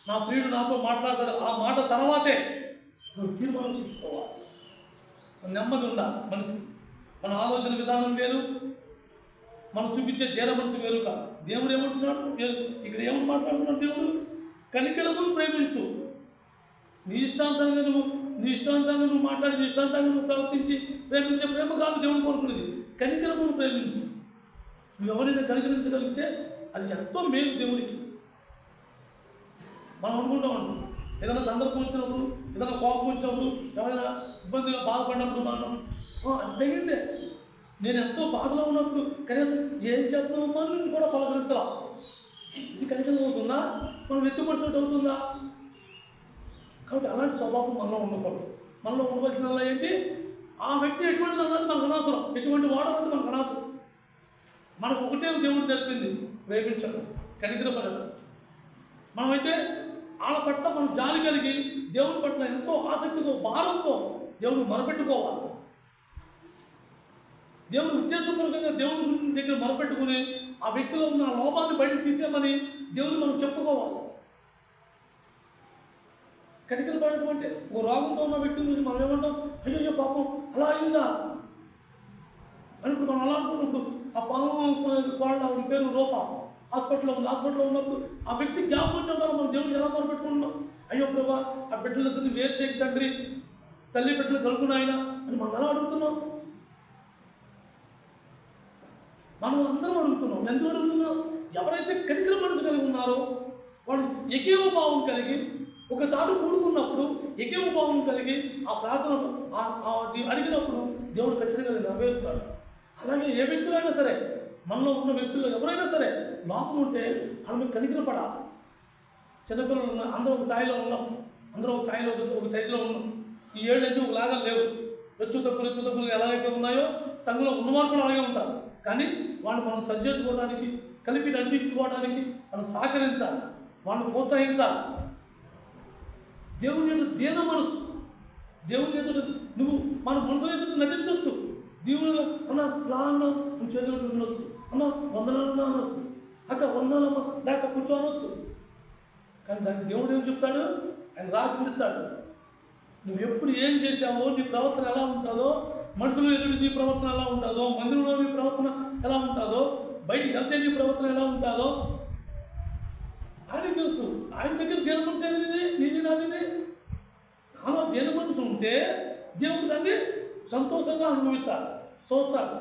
నా ప్రియుడు నాతో మాట్లాడతాడు, ఆ మాట తర్వాతే నువ్వు తీర్మానం తీసుకోవాలి. నెమ్మది ఉండాలి మనసుకి. మన ఆలోచన విధానం వేరు, మనం చూపించే ధీర మనసు వేరు కాదు. దేవుడు ఏమంటున్నాడు, ఇక్కడ ఏమని మాట్లాడుతున్నాడు దేవుడు? కనికరమును ప్రేమించు. నీ ఇష్టాంతంగా నువ్వు మాట్లాడి, నీ ఇష్టాంతంగా నువ్వు ప్రవర్తించి ప్రేమించే ప్రేమ కాదు దేవుడు కోరుకునేది. కనికరమును ప్రేమించు. నువ్వు ఎవరైనా కనికరించగలిగితే అది ఎంతో మేలు దేవుడికి. మనం అనుకుంటూ ఉంటాం, ఏదైనా సందర్భం వచ్చినప్పుడు, ఏదైనా కోపం వచ్చినప్పుడు, ఎవరైనా ఇబ్బందిగా బాధపడినప్పుడు మనం అది తగిందే. నేను ఎంతో బాధలో ఉన్నప్పుడు కనీసం ఏం చేస్తున్నామో అని కూడా పలకరించలా. ఇది కనికరం అవుతుందా? మనం ఎత్తుపడినట్టు అవుతుందా? కాబట్టి అలాంటి స్వభావం మనలో ఉండకూడదు. మనలో ఉండవలసిన ఏంటి? ఆ వ్యక్తి ఎటువంటి అన్నది మనకు అనవసరం, ఎటువంటి వాడన్నది మనకు అనవసరం. మనకు ఒకటే దేవుడు తెలిపింది, ప్రేమించడం, కనికరపడడం. మనమైతే వాళ్ళ పట్ల మనం జాలి కలిగి దేవుని పట్ల ఎంతో ఆసక్తితో, భారంతో దేవుడు మొరపెట్టుకోవాలి. దేవుడు ఉద్దేశపూర్వకంగా దేవుని దగ్గర మొరపెట్టుకుని ఆ వ్యక్తిలో ఉన్న లోపాన్ని బయటకు తీసేమని దేవుని మనం చెప్పుకోవాలి. కనికరపడడం అంటే ఒక రోగంతో ఉన్న వ్యక్తిని చూసి మనం ఏమంటాం, అయ్యో పాపం అలా అయిందా అని. ఇప్పుడు మనం అలా అనుకున్నప్పుడు ఆ పాపం వాళ్ళ పేరు రూప హాస్పిటల్లో ఉన్నప్పుడు ఆ వ్యక్తి జ్ఞాపకం వచ్చినప్పుడు మనం దేవుడికి ఎలా మొరపెట్టుకుంటున్నాం? అయ్యో ప్రభా, ఆ బిడ్డలందరినీ వేరు చేయక తండ్రి, తల్లి బిడ్డలు కలుగునాయన అని మనం ఎలా అడుగుతున్నాం? మనం అందరం అడుగుతున్నాం. ఎందుకు అడుగుతున్నాం? ఎవరైతే కనికర మనసు కలిగి ఉన్నారో వాళ్ళు ఏకీవ భావం కలిగి ఒక చాటు కూడుకున్నప్పుడు, ఏకీవ భావం కలిగి ఆ ప్రార్థన అడిగినప్పుడు దేవుడు ఖచ్చితంగా నెరవేరుతాడు. అలాగే ఏ వ్యక్తులైనా సరే, మనలో ఉన్న వ్యక్తుల్లో ఎవరైనా సరే లోపం ఉంటే వాళ్ళ మీద కనికర పడాలి. చిన్నపిల్లలు ఉన్న అందరూ ఒక స్థాయిలో ఉన్నాం, అందరూ ఒక స్థాయిలో ఒక సైజులో ఉన్నాం. ఈ ఏళ్ళన్నీ ఒకలాగా లేవు. హెచ్చు తప్పులు ఎలాగైతే ఉన్నాయో సంఘంలో ఉన్నవారు కూడా అలాగే ఉంటారు. కానీ వాళ్ళు మనం సరి చేసుకోవడానికి, కలిపి నడిపించుకోవడానికి మనం సహకరించాలి, వాళ్ళని ప్రోత్సహించాలి. దేవుని యొక్క దీన మనసు, దేవుని ఎదుట నువ్వు మన మనసుల ఎదుట నటించవచ్చు. దేవుడు అన్న రాన్న నువ్వు చదువుతూ ఉండొచ్చు, అన్న వందనాలన్నా అనొచ్చు, అక్క వందనాలమ్మ లేక కూర్చోనొచ్చు. కానీ దానికి దేవుడు ఏం చెప్తాడు? ఆయన రాసి పెడతాడు. నువ్వు ఎప్పుడు ఏం చేసావో, నీ ప్రవర్తన ఎలా ఉంటుందో, మనుషులు ఎదురు నీ ప్రవర్తన ఎలా ఉంటుందో, మందిరంలో నీ ప్రవర్తన ఎలా ఉంటుందో, బయటికి వెళ్తే నీ ప్రవర్తన ఎలా ఉంటుందో ఆయనకు తెలుసు. ఆయన దగ్గర దీన మనసు ఏది? నీది నాది. నాలో దీన మనసు ఉంటే దేవుడు దాన్ని సంతోషంగా అనుభవిస్తాడు, చూస్తాడు.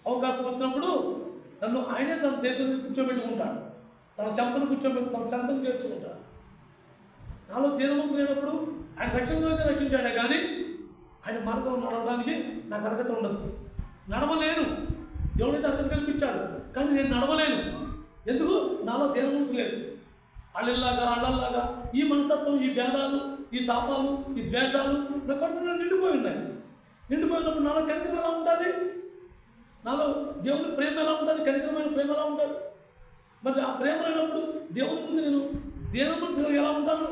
అవకాశం వచ్చినప్పుడు నన్ను ఆయనే తన చేతులను కూర్చోబెట్టుకుంటాడు, తన చెంపను తన చెంతను చేర్చుకుంటాడు. నాలో దీన మనసు లేనప్పుడు ఆయన రక్షణలోనే రక్షించాడే కానీ ఆయన మార్గం నడవడానికి నాకు అర్హత ఉండదు. నడవలేను. దేవుడైతే అర్హత కల్పించాడు, కానీ నేను నడవలేను. ఎందుకు? నాలో దీన మనసు లేదు. అళ్ళల్లాగా ఈ మనస్తత్వం, ఈ భేదాలు, ఈ తాపాలు, ఈ ద్వేషాలు నా కడుపులో నిండిపోయి ఉన్నాయి. నిండిపోయినప్పుడు నాలో కనికరం ఎలా ఉంటుంది? నాలో దేవుని ప్రేమ ఎలా ఉంటుంది? కనికరమైన ప్రేమ ఎలా ఉంటుంది? మరి ఆ ప్రేమ లేనప్పుడు దేవుని ముందు నేను దేని మనసులో ఎలా ఉంటాను?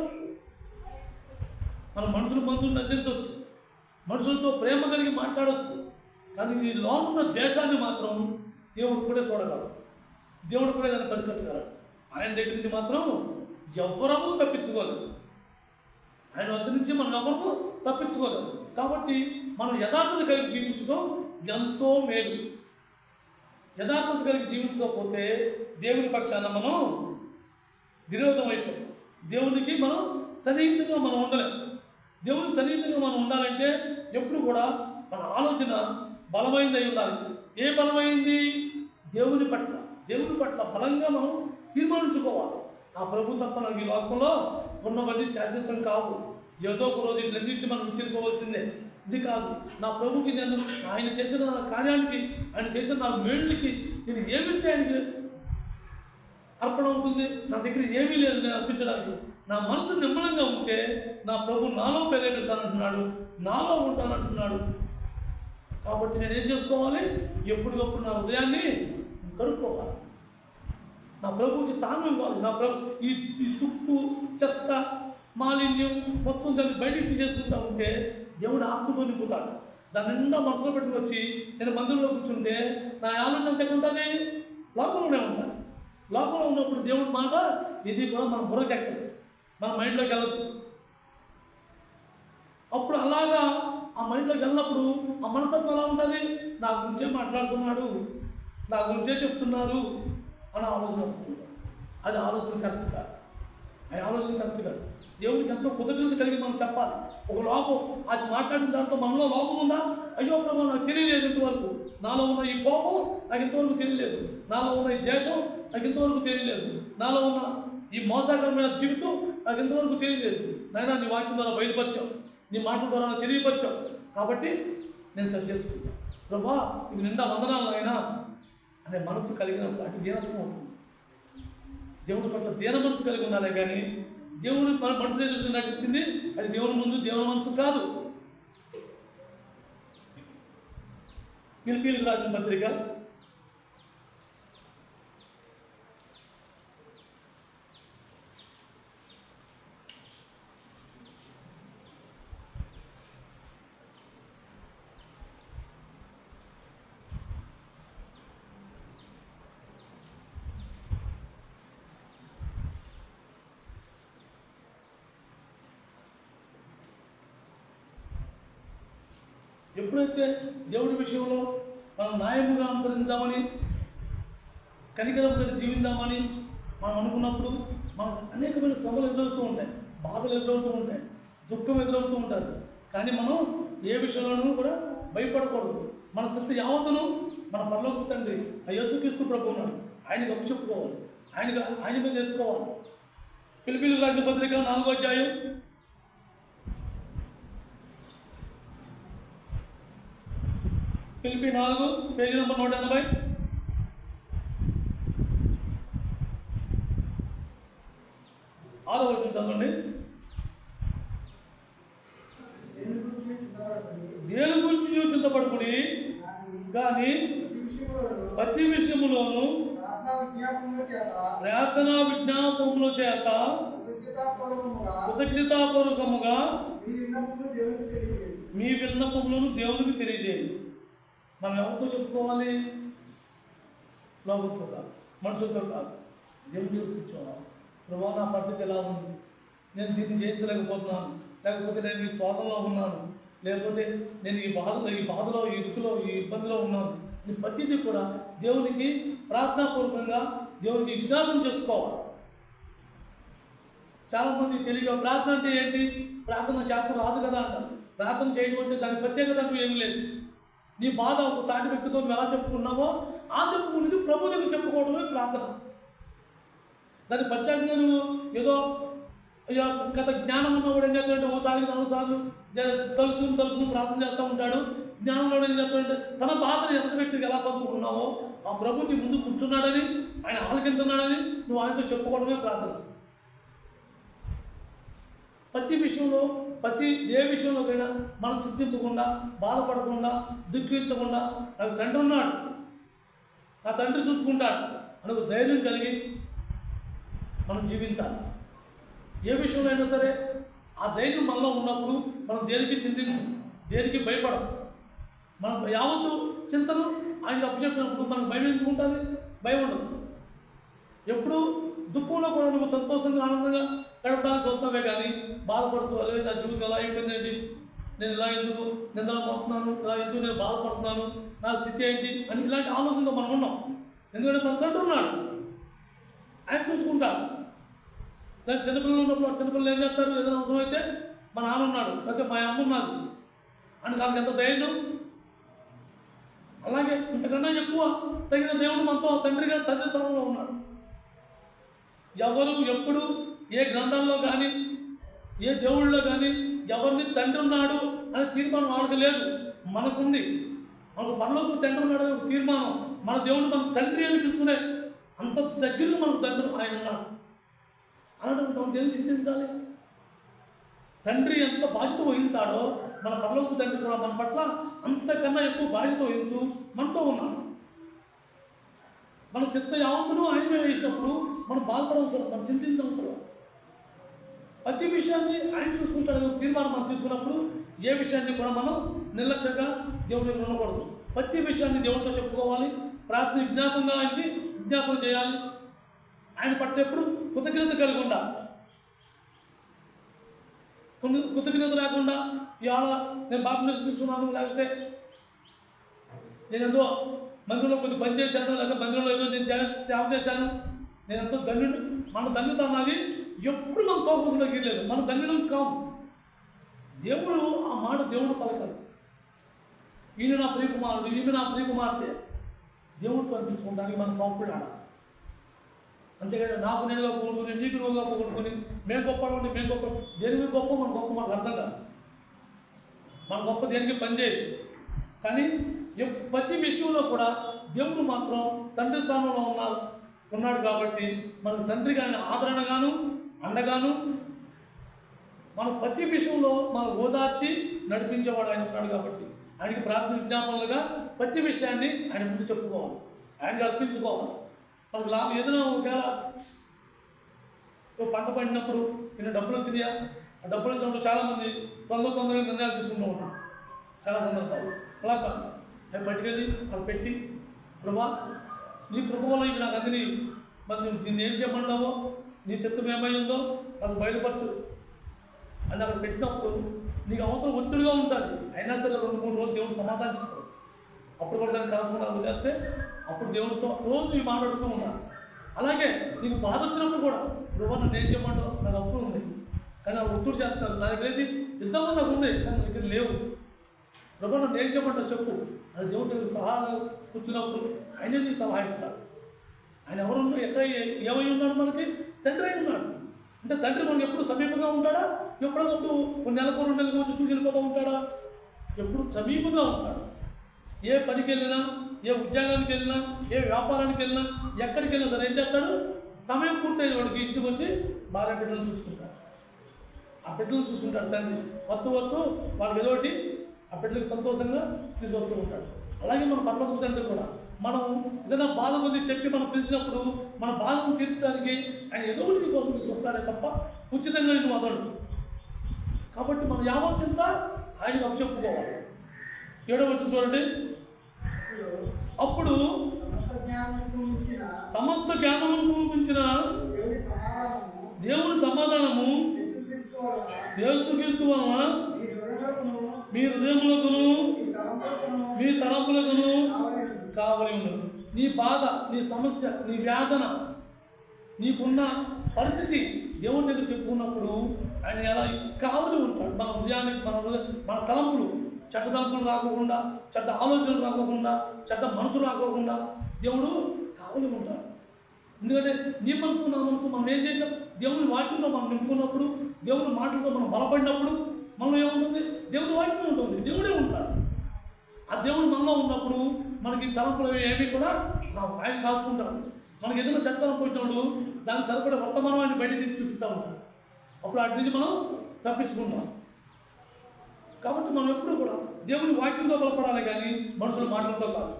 మనం మనుషులు నటించవచ్చు, మనుషులతో ప్రేమ కలిగి మాట్లాడవచ్చు, కానీ ఈ లోనున్న ద్వేషాన్ని మాత్రం దేవుడు కూడా చూడగలడు, దేవుడు కూడా దాన్ని పరిష్కరించగలడు. ఆయన దగ్గర నుంచి మాత్రం ఎవ్వరము తప్పించుకోలేదు, ఆయన వద్ద నుంచి మనం ఎవరము తప్పించుకోలేదు. కాబట్టి మనం యథార్థత కలిగి జీవించడం ఎంతో మేలు. యథార్థత కలిగి జీవించకపోతే దేవుని పక్షాన మనం విరోధం అయిపోతాం, దేవునికి మనం సన్నిహితంగా మనం ఉండలేం. దేవుని సన్నిహితంగా మనం ఉండాలంటే ఎప్పుడు కూడా మన ఆలోచన బలమైనది ఉండాలి. ఏ బలమైంది? దేవుని పట్ల బలంగా మనం తీర్మానించుకోవాలి. ఆ ప్రభు తప్ప నాకు ఈ లోకంలో ఉన్నవన్నీ శాశ్వతం కావు, ఏదో ఒక రోజు ఇట్లన్నింటినీ మనం విసిరిపోవాల్సిందే. ఇది కాదు, నా ప్రభుకి నేను ఆయన చేసిన కార్యానికి, ఆయన చేసిన నా మేళ్ళకి నేను ఏమిస్తే ఆయనకి అర్పణ అవుతుంది? నా దగ్గర ఏమీ లేదు నేను అర్పించడానికి. నా మనసు నిమ్మలంగా ఉంటే నా ప్రభు నాలో పెరగెడతానంటున్నాడు, నాలో ఉంటానంటున్నాడు. కాబట్టి నేను ఏం చేసుకోవాలి? ఎప్పటికప్పుడు నా హృదయాన్ని కడుక్కోవాలి, నా ప్రభుకి స్థానం ఇవ్వాలి. నా ప్రభు ఈ తుప్పు, చెత్త, మాలిన్యం మొత్తం దాన్ని బయటికి తీసేసుకుంటా ఉంటే దేవుడు ఆత్మతో నింపుతాడు. దాని నిండా మనసులో పెట్టుకు వచ్చి నేను మందిరంలో కూర్చుంటే నా ఆనందం ఎక్కడ ఉంటుంది? లోకంలోనే ఉంటాను. లోకంలో ఉన్నప్పుడు దేవుడి మాట ఇది కూడా మన బుర్రకి ఎక్కదు, మన మైండ్లోకి వెళ్ళదు. అప్పుడు అలాగా ఆ మైండ్లోకి వెళ్ళినప్పుడు ఆ మనస్తత్వం ఎలా ఉంటుంది? నా గురించే మాట్లాడుతున్నాడు, నా గురించే చెప్తున్నారు అని ఆలోచన వస్తుంది. అది ఆలోచన కరెక్ట్ కాదు, అది ఆలోచన కరెక్ట్ కాదు. దేవుడికి ఎంతో కృతజ్ఞత కలిగి మనం చెప్పాలి. ఒక లోపం అది మాట్లాడిన దాంట్లో మనలో లోపం ఉందా? అయ్యో ప్రభు నాకు తెలియలేదు ఇంతవరకు, నాలో ఉన్న ఈ కోపం నాకు ఇంతవరకు తెలియలేదు, నాలో ఉన్న ఈ దేశం నాకు ఇంతవరకు తెలియలేదు, నాలో ఉన్న ఈ మోసకరమైన జీవితం నాకు ఇంతవరకు తెలియలేదు. నాయనా నీ వాక్యం ద్వారా బయలుపరిచావు, నీ మాటల ద్వారా తెలియపరిచావు, కాబట్టి నేను సరి చేసుకుంటాను. ప్రభా ఇది నిండా వందనాలు నాయనా అనే మనసు కలిగినప్పుడు అటు దీనత్వం అవుతుంది. దేవుని పట్ల దీన మనసు కలిగి ఉండాలి, కానీ దేవుని మనసు ఎదురు నటించింది అది దేవుని ముందు దేవుని మనసు కాదు. ఫిలిప్పీయులకు రాసిన పత్రిక 4 ఎప్పుడైతే దేవుడి విషయంలో మనం న్యాయముగా అనుసరించామని, కనికరంగా జీవిద్దామని మనం అనుకున్నప్పుడు మనకు అనేకమైన శ్రమలు ఎదురవుతూ ఉంటాయి, బాధలు ఎదురవుతూ ఉంటాయి, దుఃఖం ఎదురవుతూ ఉంటుంది. కానీ మనం ఏ విషయంలోనూ కూడా భయపడకూడదు. మన శక్తి యావతను మన పరలోక తండ్రి ఆ యేసుక్రీస్తు ప్రభువు ఉన్నాడు, ఆయనకి అప్పచెప్పుకోవాలి, ఆయన మీద చేసుకోవాలి. ఫిలిప్పీయులకు రాసిన పత్రిక 4వ అధ్యాయం 4 పేజీ నంబర్ 180. ఆరవ వచనం చదవండి. దేని గురించి నీవు చింతపడుకుని కానీ ప్రతి విషయములోను ప్రార్థనా విజ్ఞాపనముల చేత కృతజ్ఞతాపూర్వకముగా మీ విన్నపములను దేవునికి తెలియజేయండి. మనం ఎవరితో చెప్పుకోవాలి? లోకంతో కాదు, మనుషులతో కాదు, దేవుడితో కూర్చోవాలి. ప్రభు నా పరిస్థితి ఎలా ఉంది, నేను దీన్ని జయించలేకపోతున్నాను, లేకపోతే నేను ఈ శోధంలో ఉన్నాను, లేకపోతే నేను ఈ బాధలో ఈ ఇరుకులో ఈ ఇబ్బందిలో ఉన్నాను. ఈ ప్రతిదీ కూడా దేవునికి ప్రార్థనాపూర్వకంగా దేవునికి విజ్ఞాపన చేసుకోవాలి. చాలామంది తెలియక ప్రార్థన అంటే ఏంటి, ప్రార్థన శాతం రాదు కదా అంటారు. ప్రార్థన చేయడం అంటే దాని ప్రత్యేకత అంటూ ఏమి లేదు. నీ బాధ ఒక సాటి వ్యక్తితో నువ్వు ఎలా చెప్పుకున్నావో ఆ చెప్పుకునేది ప్రభు దగ్గర చెప్పుకోవడమే ప్రార్థన. దాని ప్రత్యేకంగా నువ్వు ఏదో గత జ్ఞానం ఉన్నవాడు ఏం చేస్తాడంటే ఓసారి 4 సార్లు తలుచుకుని ప్రార్థన చేస్తూ ఉంటాడు. జ్ఞానంలో ఏం చేస్తాడంటే తన బాధను ఎంత వ్యక్తికి ఎలా పంచుకున్నావో ఆ ప్రభు నీ ముందు కూర్చున్నాడని, ఆయన ఆలకించున్నాడని నువ్వు ఆయనతో చెప్పుకోవడమే ప్రార్థన. ప్రతి విషయంలో ఏ విషయంలోకైనా మనం చింతించకుండా, బాధపడకుండా, దుఃఖించకుండా నాకు తండ్రి ఉన్నాడు, నా తండ్రి చూసుకుంటాడు అనుకు ధైర్యం కలిగి మనం జీవించాలి. ఏ విషయంలో అయినా సరే ఆ ధైర్యం మనలో ఉన్నప్పుడు మనం దేనికి చింతించం, దేనికి భయపడం. మనం యావత్తు చింతను ఆయన అప్పచెప్పినప్పుడు మనకు భయం ఎందుకు ఉంటుంది? భయం ఉండదు. ఎప్పుడు దుఃఖంలో కూడా నువ్వు సంతోషంగా ఆనందంగా గడపడానికి చూస్తావే కానీ బాధపడుతూ అదే నా జీవితం ఎలా అయిపోయిందండి, నేను ఇలా ఎందుకు నిద్రపోతున్నాను, ఇలా ఎందుకు నేను బాధపడుతున్నాను, నా స్థితి ఏంటి అని ఇలాంటి ఆలోచనలో మనం ఉన్నాం. ఎందుకంటే మన తండ్రి ఉన్నాడు, ఆయన చూసుకుంటాడు. దాని చిన్నపిల్లలు ఉన్నప్పుడు ఆ చిన్నపిల్లలు ఏం చేస్తారు? ఏదైనా అవసరం అయితే మా నాన్న ఉన్నాడు, లేకపోతే మా అమ్మ ఉన్నది అని వాళ్ళకి ఎంత ధైర్యం. అలాగే ఇంతకన్నా ఎక్కువ తగిన దేవుడు మనతో తండ్రిగా తండ్రి స్థానంలో ఉన్నాడు. ఎవరు ఎప్పుడు ఏ గ్రంథాల్లో కానీ ఏ దేవుళ్ళలో కానీ ఎవరిని తండ్రి ఉన్నాడు అనే తీర్మానం వాళ్ళకి లేదు, మనకుంది. మనకు పరలోకపు తండ్రి ఉన్నాడు అనే తీర్మానం. మన దేవుడు మన తండ్రి అని పిలుచుకునే అంత దగ్గరగా మనకు తండ్రి ఆయన ఉన్నాడు. అలాంటి మనం దేవుని చింతించాలి. తండ్రి ఎంత బాధ్యత వహిస్తాడో మన పరలోకపు తండ్రి కూడా మన పట్ల అంతకన్నా ఎక్కువ బాధ్యత వహిస్తూ మనతో ఉన్నాడు. మన చిత్త యావత్తును ఆయన వేసినప్పుడు మనం బాధపడవసరం, మనం చింతించవసరం. ప్రతి విషయాన్ని ఆయన చూసుకుంటాడు తీర్మానం మనం తీసుకున్నప్పుడు ఏ విషయాన్ని కూడా మనం నిర్లక్ష్యంగా దేవుడికి ఉండకూడదు. ప్రతి విషయాన్ని దేవుడితో చెప్పుకోవాలి, ప్రార్థన విజ్ఞాపంగా ఆయనకి విజ్ఞాపం చేయాలి. ఆయన పట్ల ఎప్పుడు కృతజ్ఞత కలిగి ఉండాలి. కృతజ్ఞత లేకుండా ఇవాళ నేను బాప్టిజం తీసుకున్నాను, లేకపోతే నేను ఎంతో మందిరంలో కొద్ది పని చేశాను, లేకపోతే మందిరంలో ఏదో నేను సేవ చేశాను, నేను ఎంతో ధన్యుడు. మన ధన్యత అన్నది ఎప్పుడు మనం తోపకుండా గీయలేదు, మన ధన్యులం కాదు. దేవుడు ఆ మాట దేవుడు పలకాలి. ఈయన నా ప్రియకుమారుడు, ఈమె నా ప్రియకుమార్తె. దేవుడితో అనిపించుకోవడానికి మనం పాపులాడాలి. అంతేగాని నాకు నేనుగా పోగొట్టుకుని, నీకు నువ్వుగా పోగొట్టుకుని, మేము గొప్ప మేము గొప్ప. దేనికి గొప్ప మన గొప్ప మనకు అర్థం కాదు. మన గొప్ప దేనికి పనిచేయదు. కానీ ప్రతి విషయంలో కూడా దేవుడు మాత్రం తండ్రి స్థానంలో ఉన్నాడు కాబట్టి మన తండ్రికి ఆయన ఆదరణగాను అండగాను మన ప్రతి విషయంలో మనం ఓదార్చి నడిపించేవాడు ఆయన ఉన్నాడు కాబట్టి ఆయనకి ప్రార్థన విజ్ఞాపనలుగా ప్రతి విషయాన్ని ఆయన ముందు చెప్పుకోవాలి, ఆయనకి అర్పించుకోవాలి. మనకు లాభం ఏదైనా ఒకవేళ పంట పండినప్పుడు నేను డబ్బులు వచ్చినాయా, ఆ డబ్బులు వచ్చినప్పుడు చాలామంది తొందరగా నిర్ణయాలు తీసుకుంటూ ఉంటారు. చాలా సందర్భాలు అలా కాదు, అవి పట్టుకెళ్ళి వాళ్ళు పెట్టి ప్రభా నీ కృప వల్ల ఇవి నాకు అందిని, మరి నువ్వు దీన్ని ఏం చేయమంటావో, నీ చిత్తం ఏమై ఉందో నాకు బయలుపరచు అని అక్కడ పెట్టినప్పుడు నీకు అవతల ఒత్తిడిగా ఉంటుంది. అయినా సరే 2-3 రోజులు దేవుడు సమాధానం చెప్తాడు. అప్పుడు కూడా దాన్ని కలపకుండా వదిలేస్తే అప్పుడు దేవుడితో రోజు ఈ మాట్లాడుతూ ఉన్నాను. అలాగే నీకు బాధ వచ్చినప్పుడు కూడా ప్రభా నన్ను ఏం చేయమంటావు, నాకు అప్పుడు ఉంది కానీ ఆ ఒత్తిడి చేస్తున్నారు, నా దగ్గర ఏది ఇద్దామని నాకు ఉంది కానీ నా దగ్గర లేవు, ప్రభా నన్ను ఏం చేయమంటావు చెప్పు అని దేవుడి దగ్గర సలహా కూర్చున్నప్పుడు ఆయనే నీ సలహా ఇస్తాడు. ఆయన ఎవరున్నా ఎక్కడ ఏమై ఉన్నాడు, మనకి తండ్రి అయి ఉన్నాడు. అంటే తండ్రి మనకి ఎప్పుడు సమీపంగా ఉంటాడా, ఎప్పుడప్పుడు 1 నెలకు 2 నెలలకు వచ్చి చూసి వెళ్ళిపోతూ ఉంటాడా? ఎప్పుడు సమీపంగా ఉంటాడు. ఏ పనికి వెళ్ళినా, ఏ ఉద్యోగానికి వెళ్ళినా, ఏ వ్యాపారానికి వెళ్ళినా, ఎక్కడికి వెళ్ళినా సరే ఏం చేస్తాడు, సమయం పూర్తయిన వాడికి ఇంటికి వచ్చి భార్య బిడ్డలు చూసుకుంటాడు. ఆ బిడ్డలు చూసుకుంటాడు తండ్రి. వస్తూ వాళ్ళకి ఏదో ఒకటి ఆ బిడ్డలకు సంతోషంగా తీసుకొస్తూ ఉంటాడు. అలాగే మన పరలోకపు తండ్రి కూడా మనం ఏదైనా బాధ కొద్ది చెప్పి మనం పిలిచినప్పుడు మన బాధను తీర్చడానికి ఆయన ఏదో ఒకటి కోసం తీసుకొస్తాడే తప్ప ఉచితంగా నువ్వు వదలడు. కాబట్టి మనం యావత్ చింత ఆయనకు అప్పచెప్పుకోవాలి. 7వ వచనం చూడండి. అప్పుడు సమస్త జ్ఞానమును మించిన దేవుని సమాధానము యేసుక్రీస్తు వలన మీ హృదయములకును మీ తలంపులకును కావలి ఉన్నది. నీ బాధ, నీ సమస్య, నీ వేదన, నీకున్న పరిస్థితి దేవుని దగ్గర చెప్పుకున్నప్పుడు ఆయన ఎలా కావలి ఉంటాడు. మన హృదయానికి మన తలంపులు, చెడ్డ తలంపులు రాకోకుండా, చెడ్డ ఆలోచనలు రాకోకుండా, చెడ్డ మనసు రాకోకుండా దేవుడు కావలి ఉంటాడు. ఎందుకంటే నీ మనసు నా మనసు మనం ఏం చేసాం, దేవుని వాక్యంలో మనం నింపుకున్నప్పుడు, దేవుని మాటలతో మనం బలపడినప్పుడు మనం ఏముంటుంది, దేవుని వాక్యం ఉంటుంది, దేవుడే ఉంటాడు. ఆ దేవుడు మనలో ఉన్నప్పుడు మనకి తలంపులు ఏమీ కూడా ఆయన కాచుకుంటాడు. మనకి ఏదైనా చెత్తనం పోయినప్పుడు దానికి సరిపడే వర్తమానం ఆయన బయట తీసి చూపిస్తూ ఉంటాడు. అప్పుడు అటు నుంచి మనం తప్పించుకుంటాం. కాబట్టి మనం ఎప్పుడు కూడా దేవుని వాక్యంతో బలపడాలి కానీ మనుషుల మాటలతో కాదు.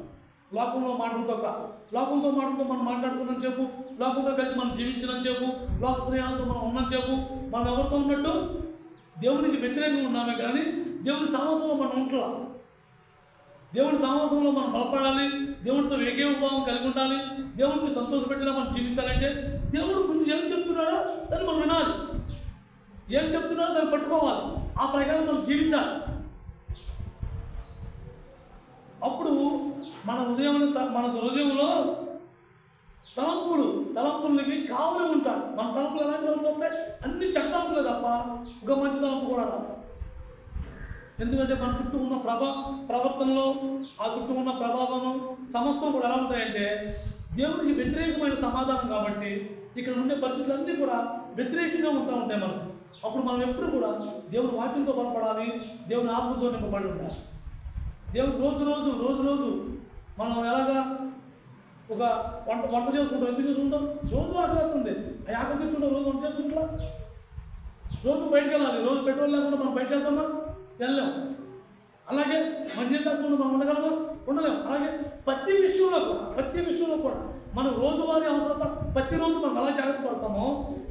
లోకంలో మాటలతో కాదు. లోకంతో మాటలతో మనం మాట్లాడుకున్న చెప్పు, లోకంతో కలిసి మనం జీవించిన చెప్పు, లోక స్నేహాలతో మనం ఉన్న చెప్పు, మనం ఎవరితో ఉన్నట్టు దేవునికి వ్యతిరేకంగా ఉన్నామే కానీ దేవుని సహవాసంలో మనం ఉంటలా. దేవుని సహవాసంలో మనం బలపడాలి, దేవుడితో ఏకీభావం కలిగి ఉండాలి, దేవుడికి సంతోషపెట్టేలా మనం జీవించాలంటే దేవుడు ముందు ఏం చెప్తున్నాడో దాన్ని మనం వినాలి, ఏం చెప్తున్నాడో దాన్ని పట్టుకోవాలి, ఆ ప్రకారం మనం జీవించాలి. అప్పుడు మన హృదయంలో తలంపులకి కావలి ఉంటాడు. మన తలంపులు ఎలాంటి తలంపులు వస్తాయి? అన్ని చెడ్డలంపులే తప్ప ఒక మంచి తలంపు కూడా రాదు. ఎందుకంటే మన చుట్టూ ఉన్న ప్రవర్తనలో, ఆ చుట్టూ ఉన్న ప్రభావం సమస్తం కూడా ఎలా ఉంటాయంటే దేవుడికి వ్యతిరేకమైన సమాధానం. కాబట్టి ఇక్కడ ఉండే పరిస్థితులన్నీ కూడా వ్యతిరేకంగా ఉంటాయి మనకు. అప్పుడు మనం ఎప్పుడు కూడా దేవుని వాక్యంతో బలపడాలి, దేవుని ఆత్మతో నింపబడి ఉండాలి. దేవుడు రోజు మనం ఎలాగా ఒక వంట చేసుకుంటాం, ఎందుకు చేసుకుంటాం? రోజు ఆకలి అవుతుంది, ఆ ఆకలి తెచ్చుకుంటాం, రోజు వంట చేసుకుంటా. రోజు బయటకు వెళ్ళాలి, రోజు పెట్రోల్ లేకుండా మనం బయటకు వెళ్తామా? వెళ్ళలేము. అలాగే మంచి తప్పకుండా మనం ఉండగలమా? ఉండలేము. అలాగే ప్రతి విషయంలో కూడా మనం రోజువారీ అవసరత ప్రతిరోజు మనం ఎలా జాగ్రత్త పడతామో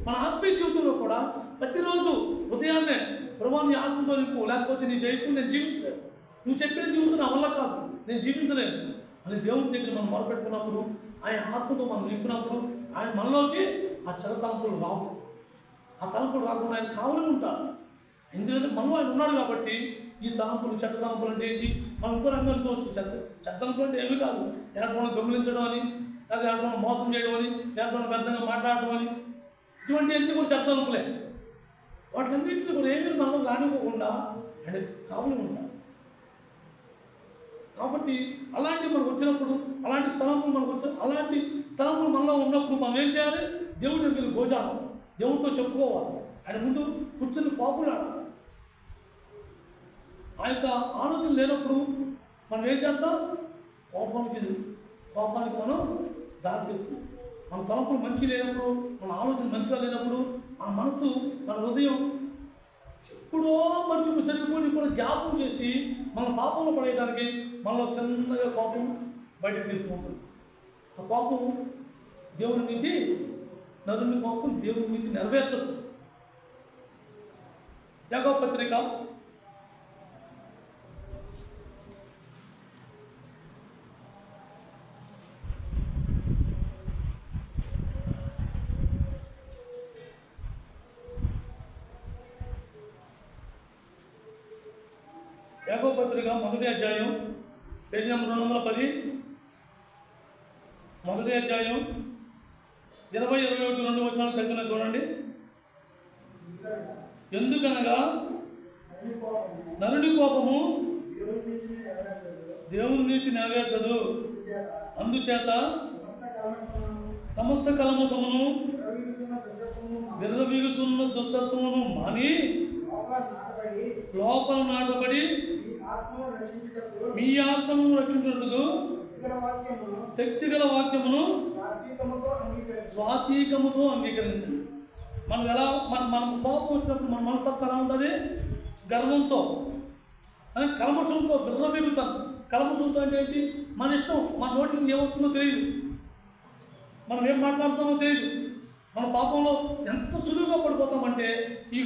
మన ఆత్మీయ జీవితంలో కూడా ప్రతిరోజు ఉదయాన్నే ప్రభువా నీ ఆత్మతో నింపు, లేకపోతే నీ జీవితం నేను జీవించలేదు, నువ్వు చెప్పిన జీవితం నా వల్ల కాదు, నేను జీవించలేను అని దేవుని దగ్గర మనం మొరపెట్టుకున్నప్పుడు, ఆయన ఆత్మతో మనం నింపినప్పుడు ఆయన మనలోకి ఆ చెడు తలంపులు రావు. ఆ తలంపులు రాకుండా ఆయన కావాలని ఉంటారు. ఎందుకంటే మనలో ఆయన ఉన్నాడు కాబట్టి ఈ తలంపులు, చెడ్డ తలంపులు అంటే ఏంటి? మనం ఇంకో రంగం అనుకోవచ్చు. చెడ్డ తలంపులు అంటే ఏమీ కాదు, ఎలాంటి దొంగిలించడం అని, లేదా ఎలాంటి మోసం చేయడం అని, ఎలాంటి వ్యర్థంగా మాట్లాడటం అని, ఇటువంటి అన్ని కూడా చెడ్డ తలంపులే. వాటిలన్నింటినీ కూడా ఏమీ మనం రానివ్వకుండా అంటే కావాలి ఉంటాం. కాబట్టి అలాంటి మనకు వచ్చినప్పుడు, అలాంటి తలంపులు మనలో ఉన్నప్పుడు మనం ఏం చేయాలి? దేవుడి దగ్గరికి గోజాలి, దేవుడితో చెప్పుకోవాలి, ఆయన ముందు కూర్చొని పాపులాడాలి. ఆ యొక్క ఆలోచన లేనప్పుడు మనం ఏం చేద్దాం? కోపానికి మనం దారి తీస్తాం. మన తలంపులు మంచి లేనప్పుడు, మన ఆలోచన మంచిగా లేనప్పుడు, మన మనసు, మన హృదయం ఎప్పుడో మర్చిపోయి జరిగిపోయి కూడా జ్ఞాపకం చేసి మన పాపంలో పడేయడానికి మనలో చిన్నగా కోపం బయటకు తీసుకుంటుంది. ఆ కోపం దేవుని నీతి, నరుని కోపం దేవుని నీతి నెరవేర్చదు. యాకోబు పత్రిక 1వ అధ్యాయం పేజీ నెంబర్ 210, 1వ అధ్యాయం 20, 21, 2 వచనాలు చదివిన చూడండి. ఎందుకనగా నరుని కోపము దేవుని నీతి నెరవేర్చదు, అందుచేత సమస్త కల్మషమును విర్రవీగుతున్న దుష్టత్వమును మాని లోపల నాటబడి మీ ఆత్మను రక్షించుటకు శక్తిగల వాక్యమును స్వాతీకముతో అంగీకరించండి. మనం ఎలా మన కోపం వచ్చినప్పుడు మన మనస్తత్వం ఎలా ఉంటుంది? గర్వంతో, కల్మషంతో విర్రవీగుతాం. కల్మషంతో అంటే ఏంటి? మన ఇష్టం, మన నోటికి ఏమవుతుందో తెలియదు, మనం ఏం మాట్లాడుతామో తెలియదు. మన పాపంలో ఎంత సులువుగా పడిపోతామంటే ఈ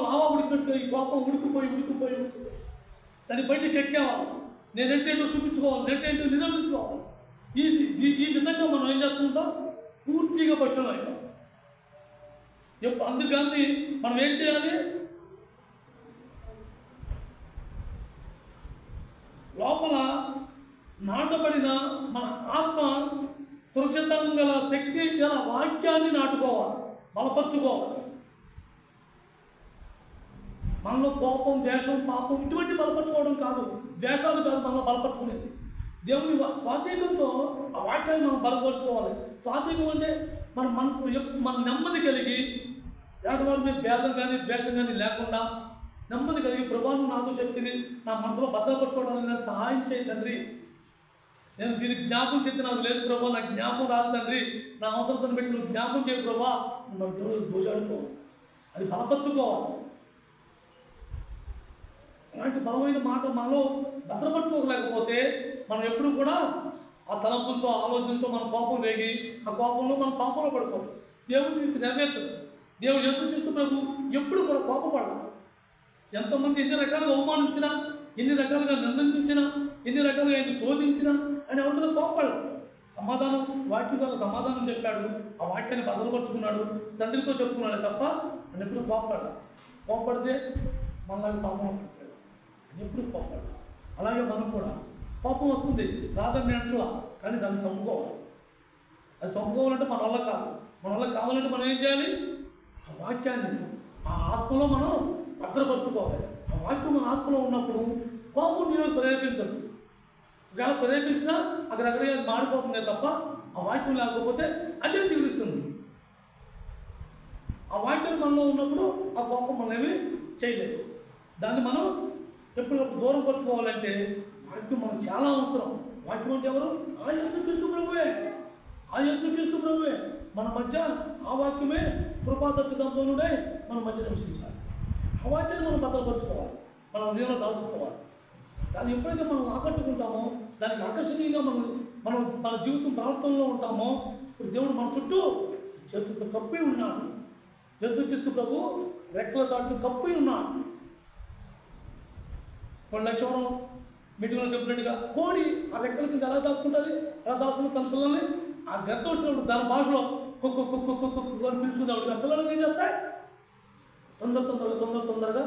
లావా ఉడికినట్టుగా ఈ కోపం ఉడికిపోయి దాన్ని బయటికి ఎక్కేవాలి, నేనేంటేంటో చూపించుకోవాలి, నేనేంటో నిరూపించుకోవాలి. ఈ విధంగా మనం ఏం చేస్తుంటాం? పూర్తిగా పక్షులు అయిపోతాం. అందుకని మనం ఏం చేయాలి? లోపల నాటబడిన మన ఆత్మ సురక్షితంగా గల శక్తి గల వాక్యాన్ని నాటుకోవాలి, బలపరుచుకోవాలి. మనలో కోపం, ద్వేషం, పాపం ఇటువంటి బలపరచుకోవడం కాదు, ద్వేషాలు కాదు మనలో బలపరుచుకునేది. దేవుని స్వాతీకంతో ఆ వాక్యాన్ని మనం బలపరుచుకోవాలి. స్వాతీకం అంటే మన మనసు, మన నెమ్మది కలిగి ఎలాంటి వారి మీద భేదం కానీ ద్వేషం కానీ లేకుండా నెమ్మది కలిగి ప్రభువును నాతో శక్తిని నా మనసులో భద్రపరచుకోవడానికి నాకు సహాయం చేయి తండ్రి, నేను దీనికి జ్ఞాపకం చేస్తే నాకు లేదు ప్రభా, నాకు జ్ఞాపకం రాదు తండ్రి, నా అవసరతను పెట్టి నువ్వు జ్ఞాపకం చేయ ప్రభా, మన దేవుడు భోజాడుకోవాలి, అది బలపరచుకోవాలి. అలాంటి బలమైన మాట మనలో భద్రపరచుకోలేకపోతే మనం ఎప్పుడు కూడా ఆ తలంపులతో ఆలోచనతో మన కోపం రేగి ఆ కోపంలో మనం పాపంలో పడిపోతాం. దేవుడు నీకు నెరవేర్చదు. దేవుడు యేసుక్రీస్తు ప్రభు ఎప్పుడు కూడా కోపపడదు. ఎంతమంది ఎన్ని రకాలుగా అవమానించినా, ఎన్ని రకాలుగా నిందించినా, ఎన్ని రకాలుగా ఆయన శోధించినా ఆయన ఎవరితో కోపపడదు. సమాధానం వాక్యం ద్వారా సమాధానం చెప్పాడు, ఆ వాక్యాన్ని భద్రపరుచుకున్నాడు, తండ్రితో చెప్పుకున్నాడు తప్ప ఆయన ఎప్పుడు కోపపడ్డా. కోపడితే మనలాగా పాపం పెట్టాడు, ఎప్పుడు కోపపడ్డా. అలాగే మనం కూడా కోపం వస్తుంది రాదని అంటున్నా, కానీ దాన్ని చంపుకోవాలి. అది చంపుకోవాలంటే మన వల్ల కాదు. మన వల్ల కావాలంటే మనం ఏం చేయాలి? ఆ వాక్యాన్ని ఆ ఆత్మలో మనం భద్రపరచుకోవాలి. ఆ వాక్యం మన ఆత్మలో ఉన్నప్పుడు కోపం నీలో ప్రేరేపించదు. ఒకవేళ ప్రేరేపించినా అక్కడక్కడే మాడిపోతుందే తప్ప ఆ వాక్యం లేకపోతే అదే చిగురిస్తుంది. ఆ వాక్యం మనలో ఉన్నప్పుడు ఆ కోపం మనం ఏమి చేయలేదు. దాన్ని మనం ఎప్పటికప్పుడు దూరం పరచుకోవాలంటే వాక్యం మనకు చాలా అవసరం. వాక్యం అంటే ఎవరు? ఆ యేసుక్రీస్తు ప్రభువే. ఆ యేసుక్రీస్తు ప్రభువే మన మధ్య. ఆ వాక్యమే కృపా సత్య సంపన్నుడై మన మధ్య నివసించాలి. ఆ వాక్యాన్ని మనం భద్రపరచుకోవాలి, మన హృదయంలో దాచుకోవాలి. దాన్ని ఎప్పుడైతే మనం ఆకట్టుకుంటామో, దానికి ఆకర్షణీయంగా మనం మన జీవితం ప్రవర్తనలో ఉంటామో, ఇప్పుడు దేవుడు మన చుట్టూ చేతులతో కప్పి ఉన్నాడు. యేసుక్రీస్తు ప్రభు రెక్కల చాటును కప్పి ఉన్నాడు. కొన్ని చూడడం మీటింగ్లో చెప్పినట్టుగా కోడి ఆ రెక్కల కింద ఎలా దాచుకుంటుంది? ఎలా దాచుకున్న తన పిల్లల్ని ఆ గద్ద వచ్చినప్పుడు దాని భాషలో కుక్కు కుక్కు కుక్కు అని పిలుచుకున్నప్పుడు ఆ పిల్లలు ఏం చేస్తాయి? తొందరగా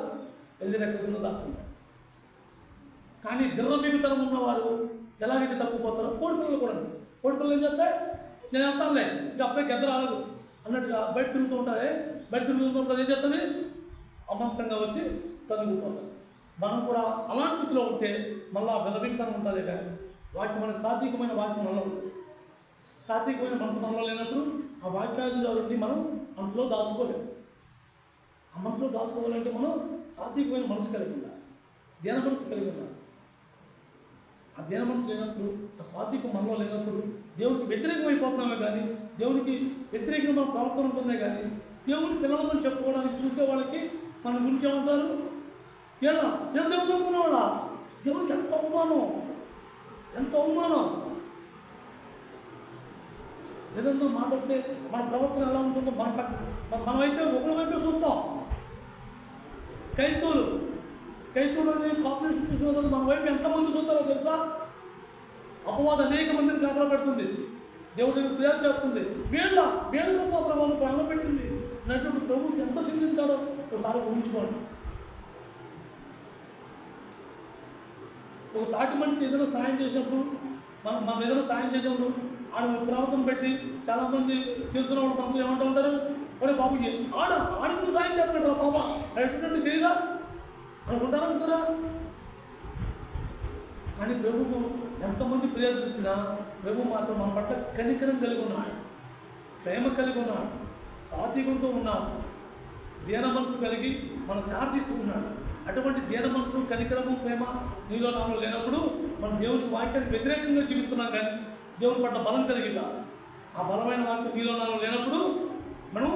వెళ్ళి రెక్కల కింద దాచుకుంటారు. కానీ దిర్రబీగుతనం ఉన్నవారు ఎలాగైతే తప్పిపోతారో కోడి పిల్లలు కూడా. కోడి పిల్లలు ఏం చేస్తాయి? నేను వెళ్తానులే, ఇంకా అప్పుడే గద్ద రాలేదు అన్నట్టుగా బయట తిరుగుతూ ఉంటాయి. బయట తిరుగుతున్నప్పుడు ఏం చేస్తుంది? అమాంతంగా వచ్చి తగ్గిపోతారు. మనం కూడా అలాంటి స్థితిలో ఉంటే మళ్ళీ విలబీగుతనం ఉంటుంది. కానీ వాక్యం అనే సాత్వికమైన వాక్యం మనలో ఉంటుంది. సాత్వికమైన మనసు మనలో లేనప్పుడు ఆ వాక్యాన్ని మనం మనసులో దాచుకోలేము. ఆ మనసులో దాచుకోవాలంటే మనం సాత్వికమైన మనసు కలిగి ఉండాలి, ధ్యాన మనసు కలిగి ఉండాలి. ఆ ధ్యాన మనసు లేనప్పుడు, ఆ సాత్వికం మనలో లేనప్పుడు దేవుడికి వ్యతిరేకమైపోతున్నామే కానీ, దేవుడికి వ్యతిరేకంగా మన ప్రవర్తన ఉంటుందే కానీ, దేవుడి పిల్లలను చెప్పుకోవడానికి చూసే వాళ్ళకి మన గురించి ఏమంటారు? ఎలా నేను దేవుడు అనుకునేవాళ్ళ? దేవుడికి ఎంత అవమానం, ఎంత అవమానం. ఏదన్నా మాట్లాడితే మన ప్రవర్తన ఎలా ఉంటుందో మనమైతే ఒకరి వైపే చూస్తాం. కైతూలు అనేది పాపులేషన్ చూసిన మన వైపు ఎంతమంది చూస్తారో తెలుసా? అపవాదం అనేక మందిని కాపలా పెడుతుంది, దేవుడిని ప్రేమ చేస్తుంది. వీళ్ళతో మా ప్రభావం ప్రాణం పెట్టింది అన్నట్టు ప్రభుత్వం ఎంత చింతించాడో ఒకసారి ఊహించుకోండి. ఒక సాటి మనిషి ఏదైనా సాయం చేసినప్పుడు, మనం ఏదైనా సాయం చేసినప్పుడు ఆడ ప్రవర్తన పెట్టి చాలామంది తెలుసుకున్న వాళ్ళు మనకు ఏమంటూ ఉంటారు? ఒరే బాబు ఆడికి సాయం చేస్తున్నాడు రా బాబా ఎటువంటి తెలియదా అనుకుంటారా? కానీ ప్రభువు ఎంతమంది ప్రేరేపించినా ప్రభు మాత్రం మన పట్ల కనికరం కలిగి ఉన్నాడు, ప్రేమ కలిగి ఉన్నాడు, సాత్వికంతో ఉన్నాడు, దీన మనసు కలిగి మన చార తీసుకున్నాడు. అటువంటి దీన మనసు, కనికరము, ప్రేమ నీలో నాలో లేనప్పుడు మనం దేవుడికి వాక్యానికి వ్యతిరేకంగా జీవిస్తున్నాం. కానీ దేవుడి పట్ల బలం కలిగిలా ఆ బలమైన వాక్యం నీలో నాలో లేనప్పుడు మనం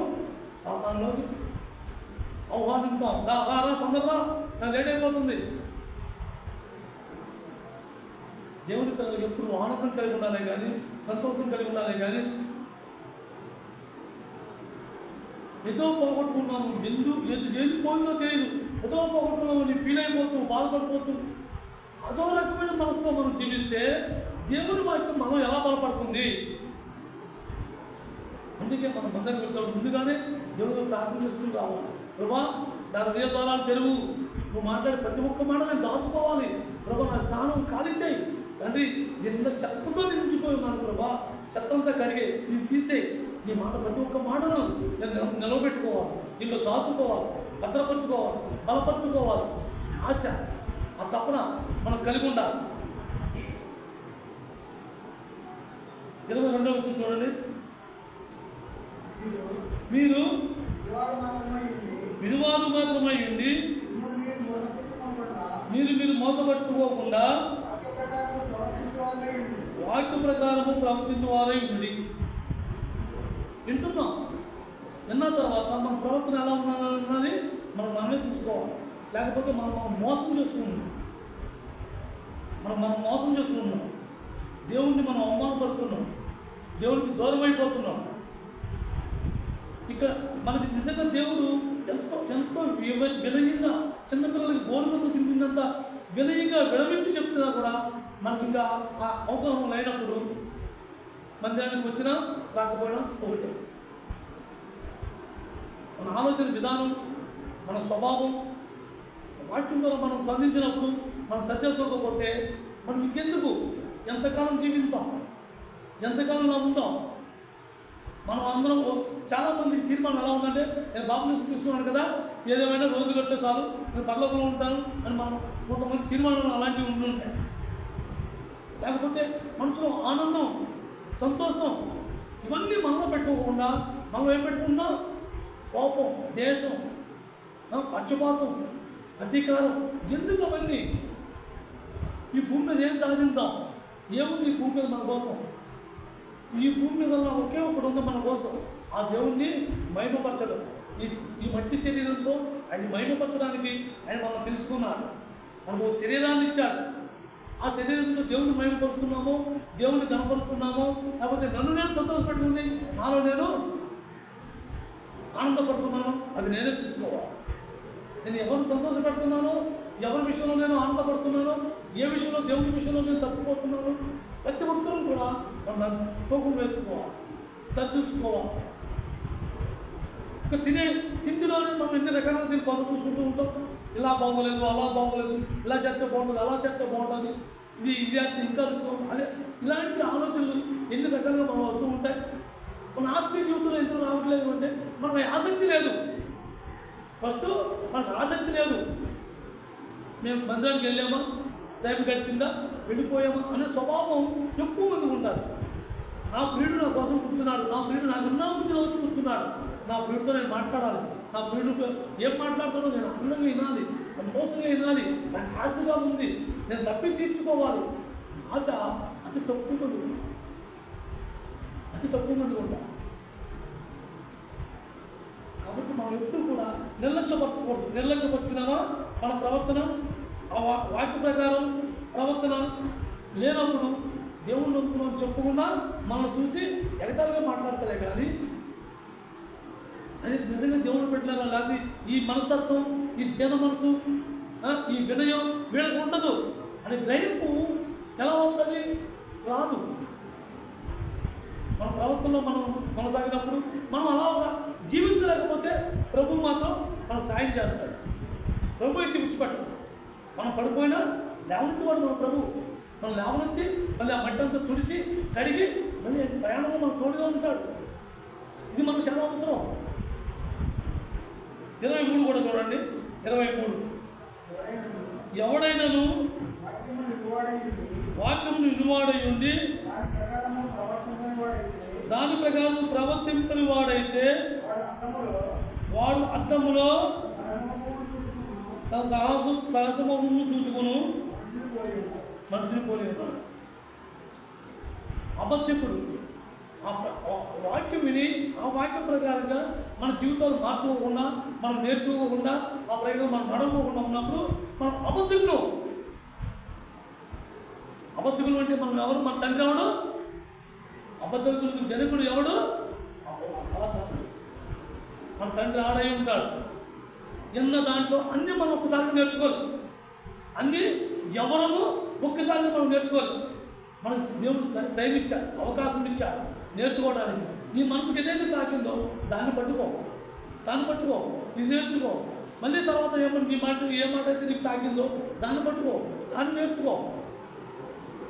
సాతానులోకి ఆహ్వానిస్తాం. తొందరగా నాకు లేట్ అయిపోతుంది. దేవుడి పిల్లలు ఎప్పుడు ఆనందం కలిగి ఉండాలి కానీ, సంతోషం కలిగి ఉండాలి కానీ, ఏదో పోగొట్టుకున్నాము, ఏది పోయిందో తెలియదు, ఏదో పోగొట్టుకున్నాము నీ ఫీల్ అయిపోతూ బాధపడిపోతూ అదో రకమైన మనసుతో మనం జీవిస్తే దేవుడి వాక్యం మనం ఎలా బలపడుతుంది? అందుకే మనం అందరం వెళ్తాం. ముందుగానే దేవుడు ప్రార్థన చేస్తూ రావాలి. ప్రభా నా హృదయ ద్వారాలు తెరువు, నువ్వు మాట్లాడే ప్రతి ఒక్క మాట నేను దాచుకోవాలి. ప్రభా నా స్థానం ఖాళీ చేయి తండ్రి, నేను చెత్తతో నిలిచిపోయి ఉన్నాను ప్రభా, చెత్తంతా కడిగే నేను తీసే నీ మాట ప్రతి ఒక్క మాటను నేను నిలవబెట్టుకోవాలి, దీంట్లో దాచుకోవాలి, భద్రపరచుకోవాలి, బలపరచుకోవాలి. ఆశ, ఆ తపన మనం కలిగి ఉండాలి. 22వ వచనం చూడండి. మీరు వినువారు మాత్రమై ఉండి మీరు మోసపరచుకోకుండా వాక్య ప్రకారము ప్రవర్తించేవారై ఉండి. వింటున్నాం, విన్న తర్వాత మన ప్రవర్తన ఎలా ఉన్నది మనం మనమే చూసుకోవాలి. లేకపోతే మనం మోసం చేసుకుంటున్నాం. మనం మోసం చేసుకుంటున్నాం. దేవుణ్ణి మనం అవమానపడుతున్నాం, దేవునికి దూరం అయిపోతున్నాం. ఇక మనకి నిజంగా దేవుడు ఎంతో ఎంతో వినయంగా చిన్నపిల్లలకి గోరుముద్ద తింటున్నంత వినయంగా విడమించి చెప్తున్నా కూడా మనకి ఇంకా ఆ అవగాహన లేనప్పుడు మందిరానికి వచ్చినా రాకపోయినా ఒకటే. మన ఆలోచన విధానం, మన స్వభావం వాక్యం ద్వారా మనం స్పందించినప్పుడు మనం సత్యసోకపోతే మనం ఇంకెందుకు ఎంతకాలం జీవిస్తాం, ఎంతకాలం ఉందాం. మనం అందరం చాలామందికి తీర్మానం ఎలా ఉందంటే, నేను బాప్తిసం తీసుకున్నాను కదా, ఏదేమైనా రోజు కడితే చాలు, నేను పరలోకంలో ఉంటాను అని మనం కొంతమంది తీర్మానాలు అలాంటివి ఉంటుంటాయి. లేకపోతే మనసులో ఆనందం, సంతోషం ఇవన్నీ మనలో పెట్టుకోకుండా మనం ఏం పెట్టుకున్నా కోపం, దేశం, పక్షపాతం, అధికారం, ఎందుకు అవన్నీ? ఈ భూమి మీద ఏం సాధిద్దాం? ఏముంది ఈ భూమి మీద మన కోసం? ఈ భూమి మీద ఒకే ఒకటి ఉంది మన కోసం, ఆ దేవుణ్ణి మహిమపరచడం. ఈ మట్టి శరీరంతో ఆయన మహిమపరచడానికి ఆయన మనం పిలుచుకున్నాడు. మనకు శరీరాన్ని ఇచ్చాడు. ఆ శరీరంతో దేవుని మహిమపరుస్తున్నామో, దేవుని కనపరుస్తున్నామో, లేకపోతే నన్ను నేను సంతోషపెట్టుకుని నాలో నేను ఆనందపడుతున్నాను, అది నేనే చూసుకోవాలి. నేను ఎవరు సంతోషపెడుతున్నానో, ఎవరి విషయంలో నేను ఆనందపడుతున్నానో, ఏ విషయంలో దేవుని విషయంలో నేను తప్పిపోతున్నాను, ప్రతి ఒక్కరూ కూడా మనం తూకం వేసుకోవాలి, సరిచూసుకోవాలి. ఇక తిండిలోనే మనం ఎన్ని రకాలుగా దీన్ని కొత్త చూసుకుంటూ ఉంటాం. ఇలా బాగోలేదు, అలా బాగోలేదు, ఇలా చెత్త బాగుంటుంది, అలా చెత్త బాగుంటుంది, ఇది ఇంకా రుచుకోవాలి. అదే ఇలాంటి ఆలోచనలు ఎన్ని రకాలుగా మనం వస్తూ ఉంటాయి. మన ఆత్మీయ జీవితంలో ఎందుకు రావట్లేదు అంటే మనకు ఆసక్తి లేదు. ఫస్ట్ మనకు ఆసక్తి లేదు. మేము మందిరానికి వెళ్ళామా, టైం గడిచిందా, వెళ్ళిపోయామా అనే స్వభావం ఎక్కువ మంది ఉంటారు. నా ప్రియుడు నా కోసం కూర్చున్నాడు, నా ప్రియుడు నాకు ఉన్న ముందు వచ్చి కూర్చున్నాడు, నా ప్రియుడితో నేను మాట్లాడాలి, నా ప్రియుడితో ఏం మాట్లాడుతానో నేను ఆనందంగా వినాలి, సంతోషంగా వినాలి, నాకు ఆశగా ఉంది, నేను తప్పి తీర్చుకోవాలి. ఆశ అతి తక్కువ మంది ఉంటారు. కాబట్టి మనం ఎప్పుడు కూడా నిర్లక్ష్యపరచకూడదు. నిర్లక్ష్యపరిచినామా మన ప్రవర్తన, ఆ వాక్య ప్రకారం ప్రవర్తన లేనప్పుడు దేవుని నమ్ముకున్నాం చెప్పకుండా మనం చూసి ఎగతాలుగా మాట్లాడతారే కానీ అది నిజంగా దేవుడు పెట్టినారా, లేకపోతే ఈ మనస్తత్వం, ఈ దీన మనసు, ఈ వినయం వీళ్ళకి ఉండదు అని గ్రహింపు ఎలా ఉంటుంది? రాదు. మన ప్రవర్తనలో మనం కొనసాగినప్పుడు మనం అలా జీవించలేకపోతే ప్రభు మాత్రం మనం సాయం చేస్తాడు. ప్రభు అయితే విడిచిపెట్టడు. మనం పడిపోయినా లేవనెత్తివాడు మన ప్రభు. మనం లేవనెత్తి మళ్ళీ ఆ మట్టంతా తుడిచి కడిగి మళ్ళీ ప్రయాణంలో మనం తోడుగా ఉంటాడు. ఇది మనకు చాలా అవసరం. 23 కూడా చూడండి. 23 ఎవడైనాను వాక్యమును వినువాడై ఉండి దాని ప్రకారం ప్రవర్తింపని వాడైతే వాడు అద్దములో తన సహసమును చూసుకును మనిషిని పోలేదు. అబద్ధికుడు ఆ వాక్యం విని ఆ వాక్యం ప్రకారంగా మన జీవితాలు మార్చుకోకుండా, మనం నేర్చుకోకుండా, ఆ ప్రకారం మనం నడవకుండా ఉన్నప్పుడు మనం అబద్ధికులు. అబద్ధికులు అంటే మనం ఎవరు? మన తండ్రి ఎవడు? అబద్ధకులకు జనకుడు ఎవడు? మన తండ్రి ఆడై ఉంటాడు. ఎన్న దాంట్లో అన్ని మనం ఒక్కసారి నేర్చుకోవాలి. అన్ని ఎవరము ఒక్కసారి మనం నేర్చుకోవాలి. మనకు దేవుడు టైం ఇచ్చాడు, అవకాశం ఇచ్చాడు నేర్చుకోవడానికి. నీ మనసుకి ఏదైతే తాకిందో దాన్ని పట్టుకో, ఇది నేర్చుకో. మళ్ళీ తర్వాత ఏమన్నా నీ మాట ఏ మాట అయితే నీకు తాకిందో దాన్ని పట్టుకో, దాన్ని నేర్చుకో.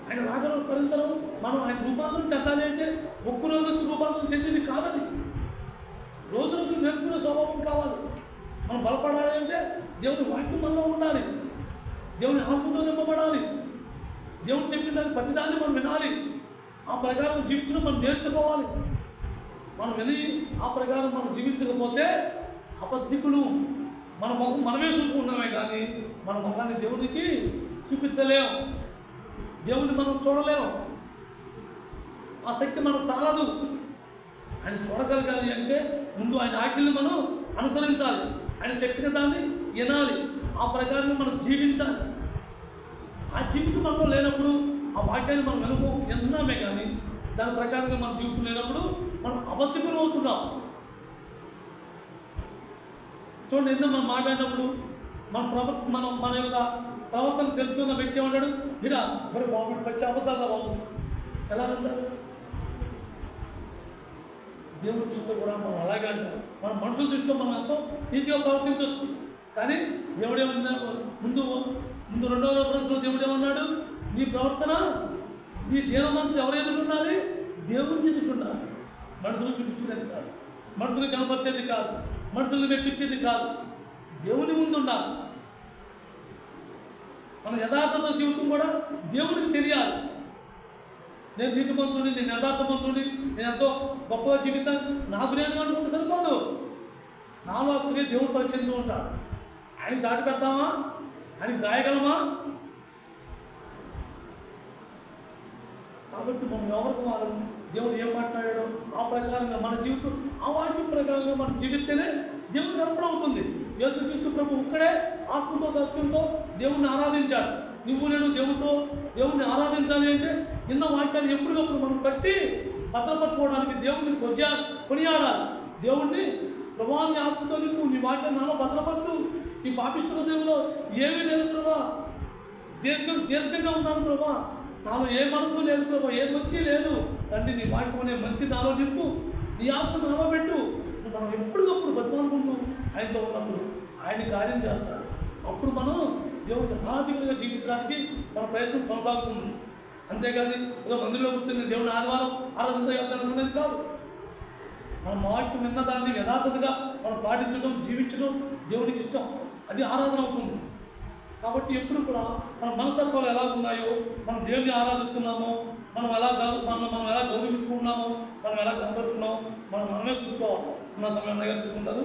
ఆయన రాగల పరంతరం మనం ఆయన రూపాంతరం చెందాలి అంటే ఒక్క రోజు రూపాంతరం చెందింది కాదని, రోజు నేర్చుకునే స్వభావం కావాలి. మనం బలపడాలి అంటే దేవుని వాక్యం మనలో ఉండాలి, దేవుని ఆత్మతో నింపబడాలి, దేవుడు చెప్పిన దాన్ని ప్రతిదాన్ని మనం వినాలి, ఆ ప్రకారం జీవించడం మనం నేర్చుకోవాలి. మనం విని ఆ ప్రకారం మనం జీవించకపోతే అబద్ధికులు. మన ముఖం మనమే చూసుకుంటున్నామే కానీ మన ముఖాన్ని దేవునికి చూపించలేము, దేవుడిని మనం చూడలేము. ఆ శక్తి మనకు చాలదు. ఆయన చూడగలగాలి అంటే ముందు ఆయన ఆజ్ఞల్ని మనం అనుసరించాలి, ఆయన చెప్పిన దాన్ని వినాలి, ఆ ప్రకారం మనం జీవించాలి. ఆ జీవితం మనలో లేనప్పుడు ఆ వాక్యాన్ని మనం విన్నామే కానీ దాని ప్రకారంగా మనం జీవితం లేనప్పుడు మనం అబద్ధికులు అవుతున్నాం. చూడండి, ఎంత మనం మాట్లాడినప్పుడు మన యొక్క ప్రవర్తన తెలుసుకున్న వ్యక్తి ఉన్నాడు, ఇలా మరి బాబు వచ్చి అబద్ధాలు బాబు ఎలా అంటారు? దేవుడి దృష్టిలో కూడా మనం అలాగే అంటారు. మన మనుషుల దృష్టిలో మనం ఎంతో నీతిగా ప్రవర్తించవచ్చు. కానీ దేవుడేమన్నా ముందు రెండవ ప్రశ్నలో దేవుడేమన్నాడు? నీ ప్రవర్తన, నీ దీన మనసులు ఎవరు ఎదుర్కొండాలి? దేవుడిని ఎదుర్కొండాలి. మనుషులు చూపించేది కాదు, మనుషులు కనపరిచేది కాదు, మనుషుల్ని మెప్పించేది కాదు, దేవుని ముందు ఉండాలి. మన యథార్థత జీవితం కూడా దేవుడికి తెలియాలి. నేను నీతిమంతుడిని, నేను యథార్థమంతుడిని, నేను ఎంతో గొప్పగా జీవితాన్ని నాకు నేను అనుకుంటే సరిపోదు. నాలో అప్పుడే దేవుడు పరిచయం ఉంటాడు. ఆయన సాటి పెడతామా? ఆయన గాయగలమా? కాబట్టి మనం ఎవరికి వారు దేవుడు ఏం మాట్లాడాడో ఆ ప్రకారంగా మన జీవితం, ఆ వాక్యం ప్రకారంగా మనం జీవిస్తేనే దేవుడికి అర్పణ అవుతుంది. యేసుక్రీస్తు ప్రభు ఒక్కడే ఆత్మతో సత్యంతో దేవుడిని ఆరాధించాడు. నేను దేవుడిని ఆరాధించాలి అంటే నిన్న వాక్యాన్ని ఎప్పటికప్పుడు మనం కట్టి భద్రపరచుకోవడానికి దేవుడిని కొనియాడాలి. దేవుడిని ప్రభావాన్ని ఆత్మతో నువ్వు నీ వాక్యాన్ని నాలో భద్రపరచు. ఈ పాపిస్తున్న దేవులో ఏమీ లేదు ప్రభా, దీర్ఘంగా ఉన్నాను ప్రభా, నాలో ఏ మనసు లేదు ప్రభా, ఏ మంచి లేదు తండ్రి, నీ వాక్యం అనే మంచి నాలో నింపు, నీ ఆత్మ నాలో పెట్టు. మనం ఎప్పటికప్పుడు బతుకుంటూ ఆయనతో ఉన్నప్పుడు ఆయన కార్యం చేస్తాడు. అప్పుడు మనం దేవుడికి నాజీవులుగా జీవించడానికి మన ప్రయత్నం కొనసాగుతుంది. అంతేగాని ఏదో మందిరంలో కూర్చొని దేవుడిని ఆదివారం ఆరాధనతో వెళ్తాను అనేది కాదు. మనం వాక్యం విన్న దాన్ని యథార్థతగా మనం పాటించడం, జీవించడం దేవుడికి ఇష్టం. అది ఆరాధన అవుతుంది. కాబట్టి ఎప్పుడు కూడా మన మనస్తత్వాలు ఎలా ఉన్నాయో, మనం దేవుడిని ఆరాధిస్తున్నామో, మనం ఎలా గౌరవించుకున్నామో, మనం ఎలా కనబడుతున్నామో మనమే చూసుకోవాలి. ఉన్న సమయం తీసుకుంటారు.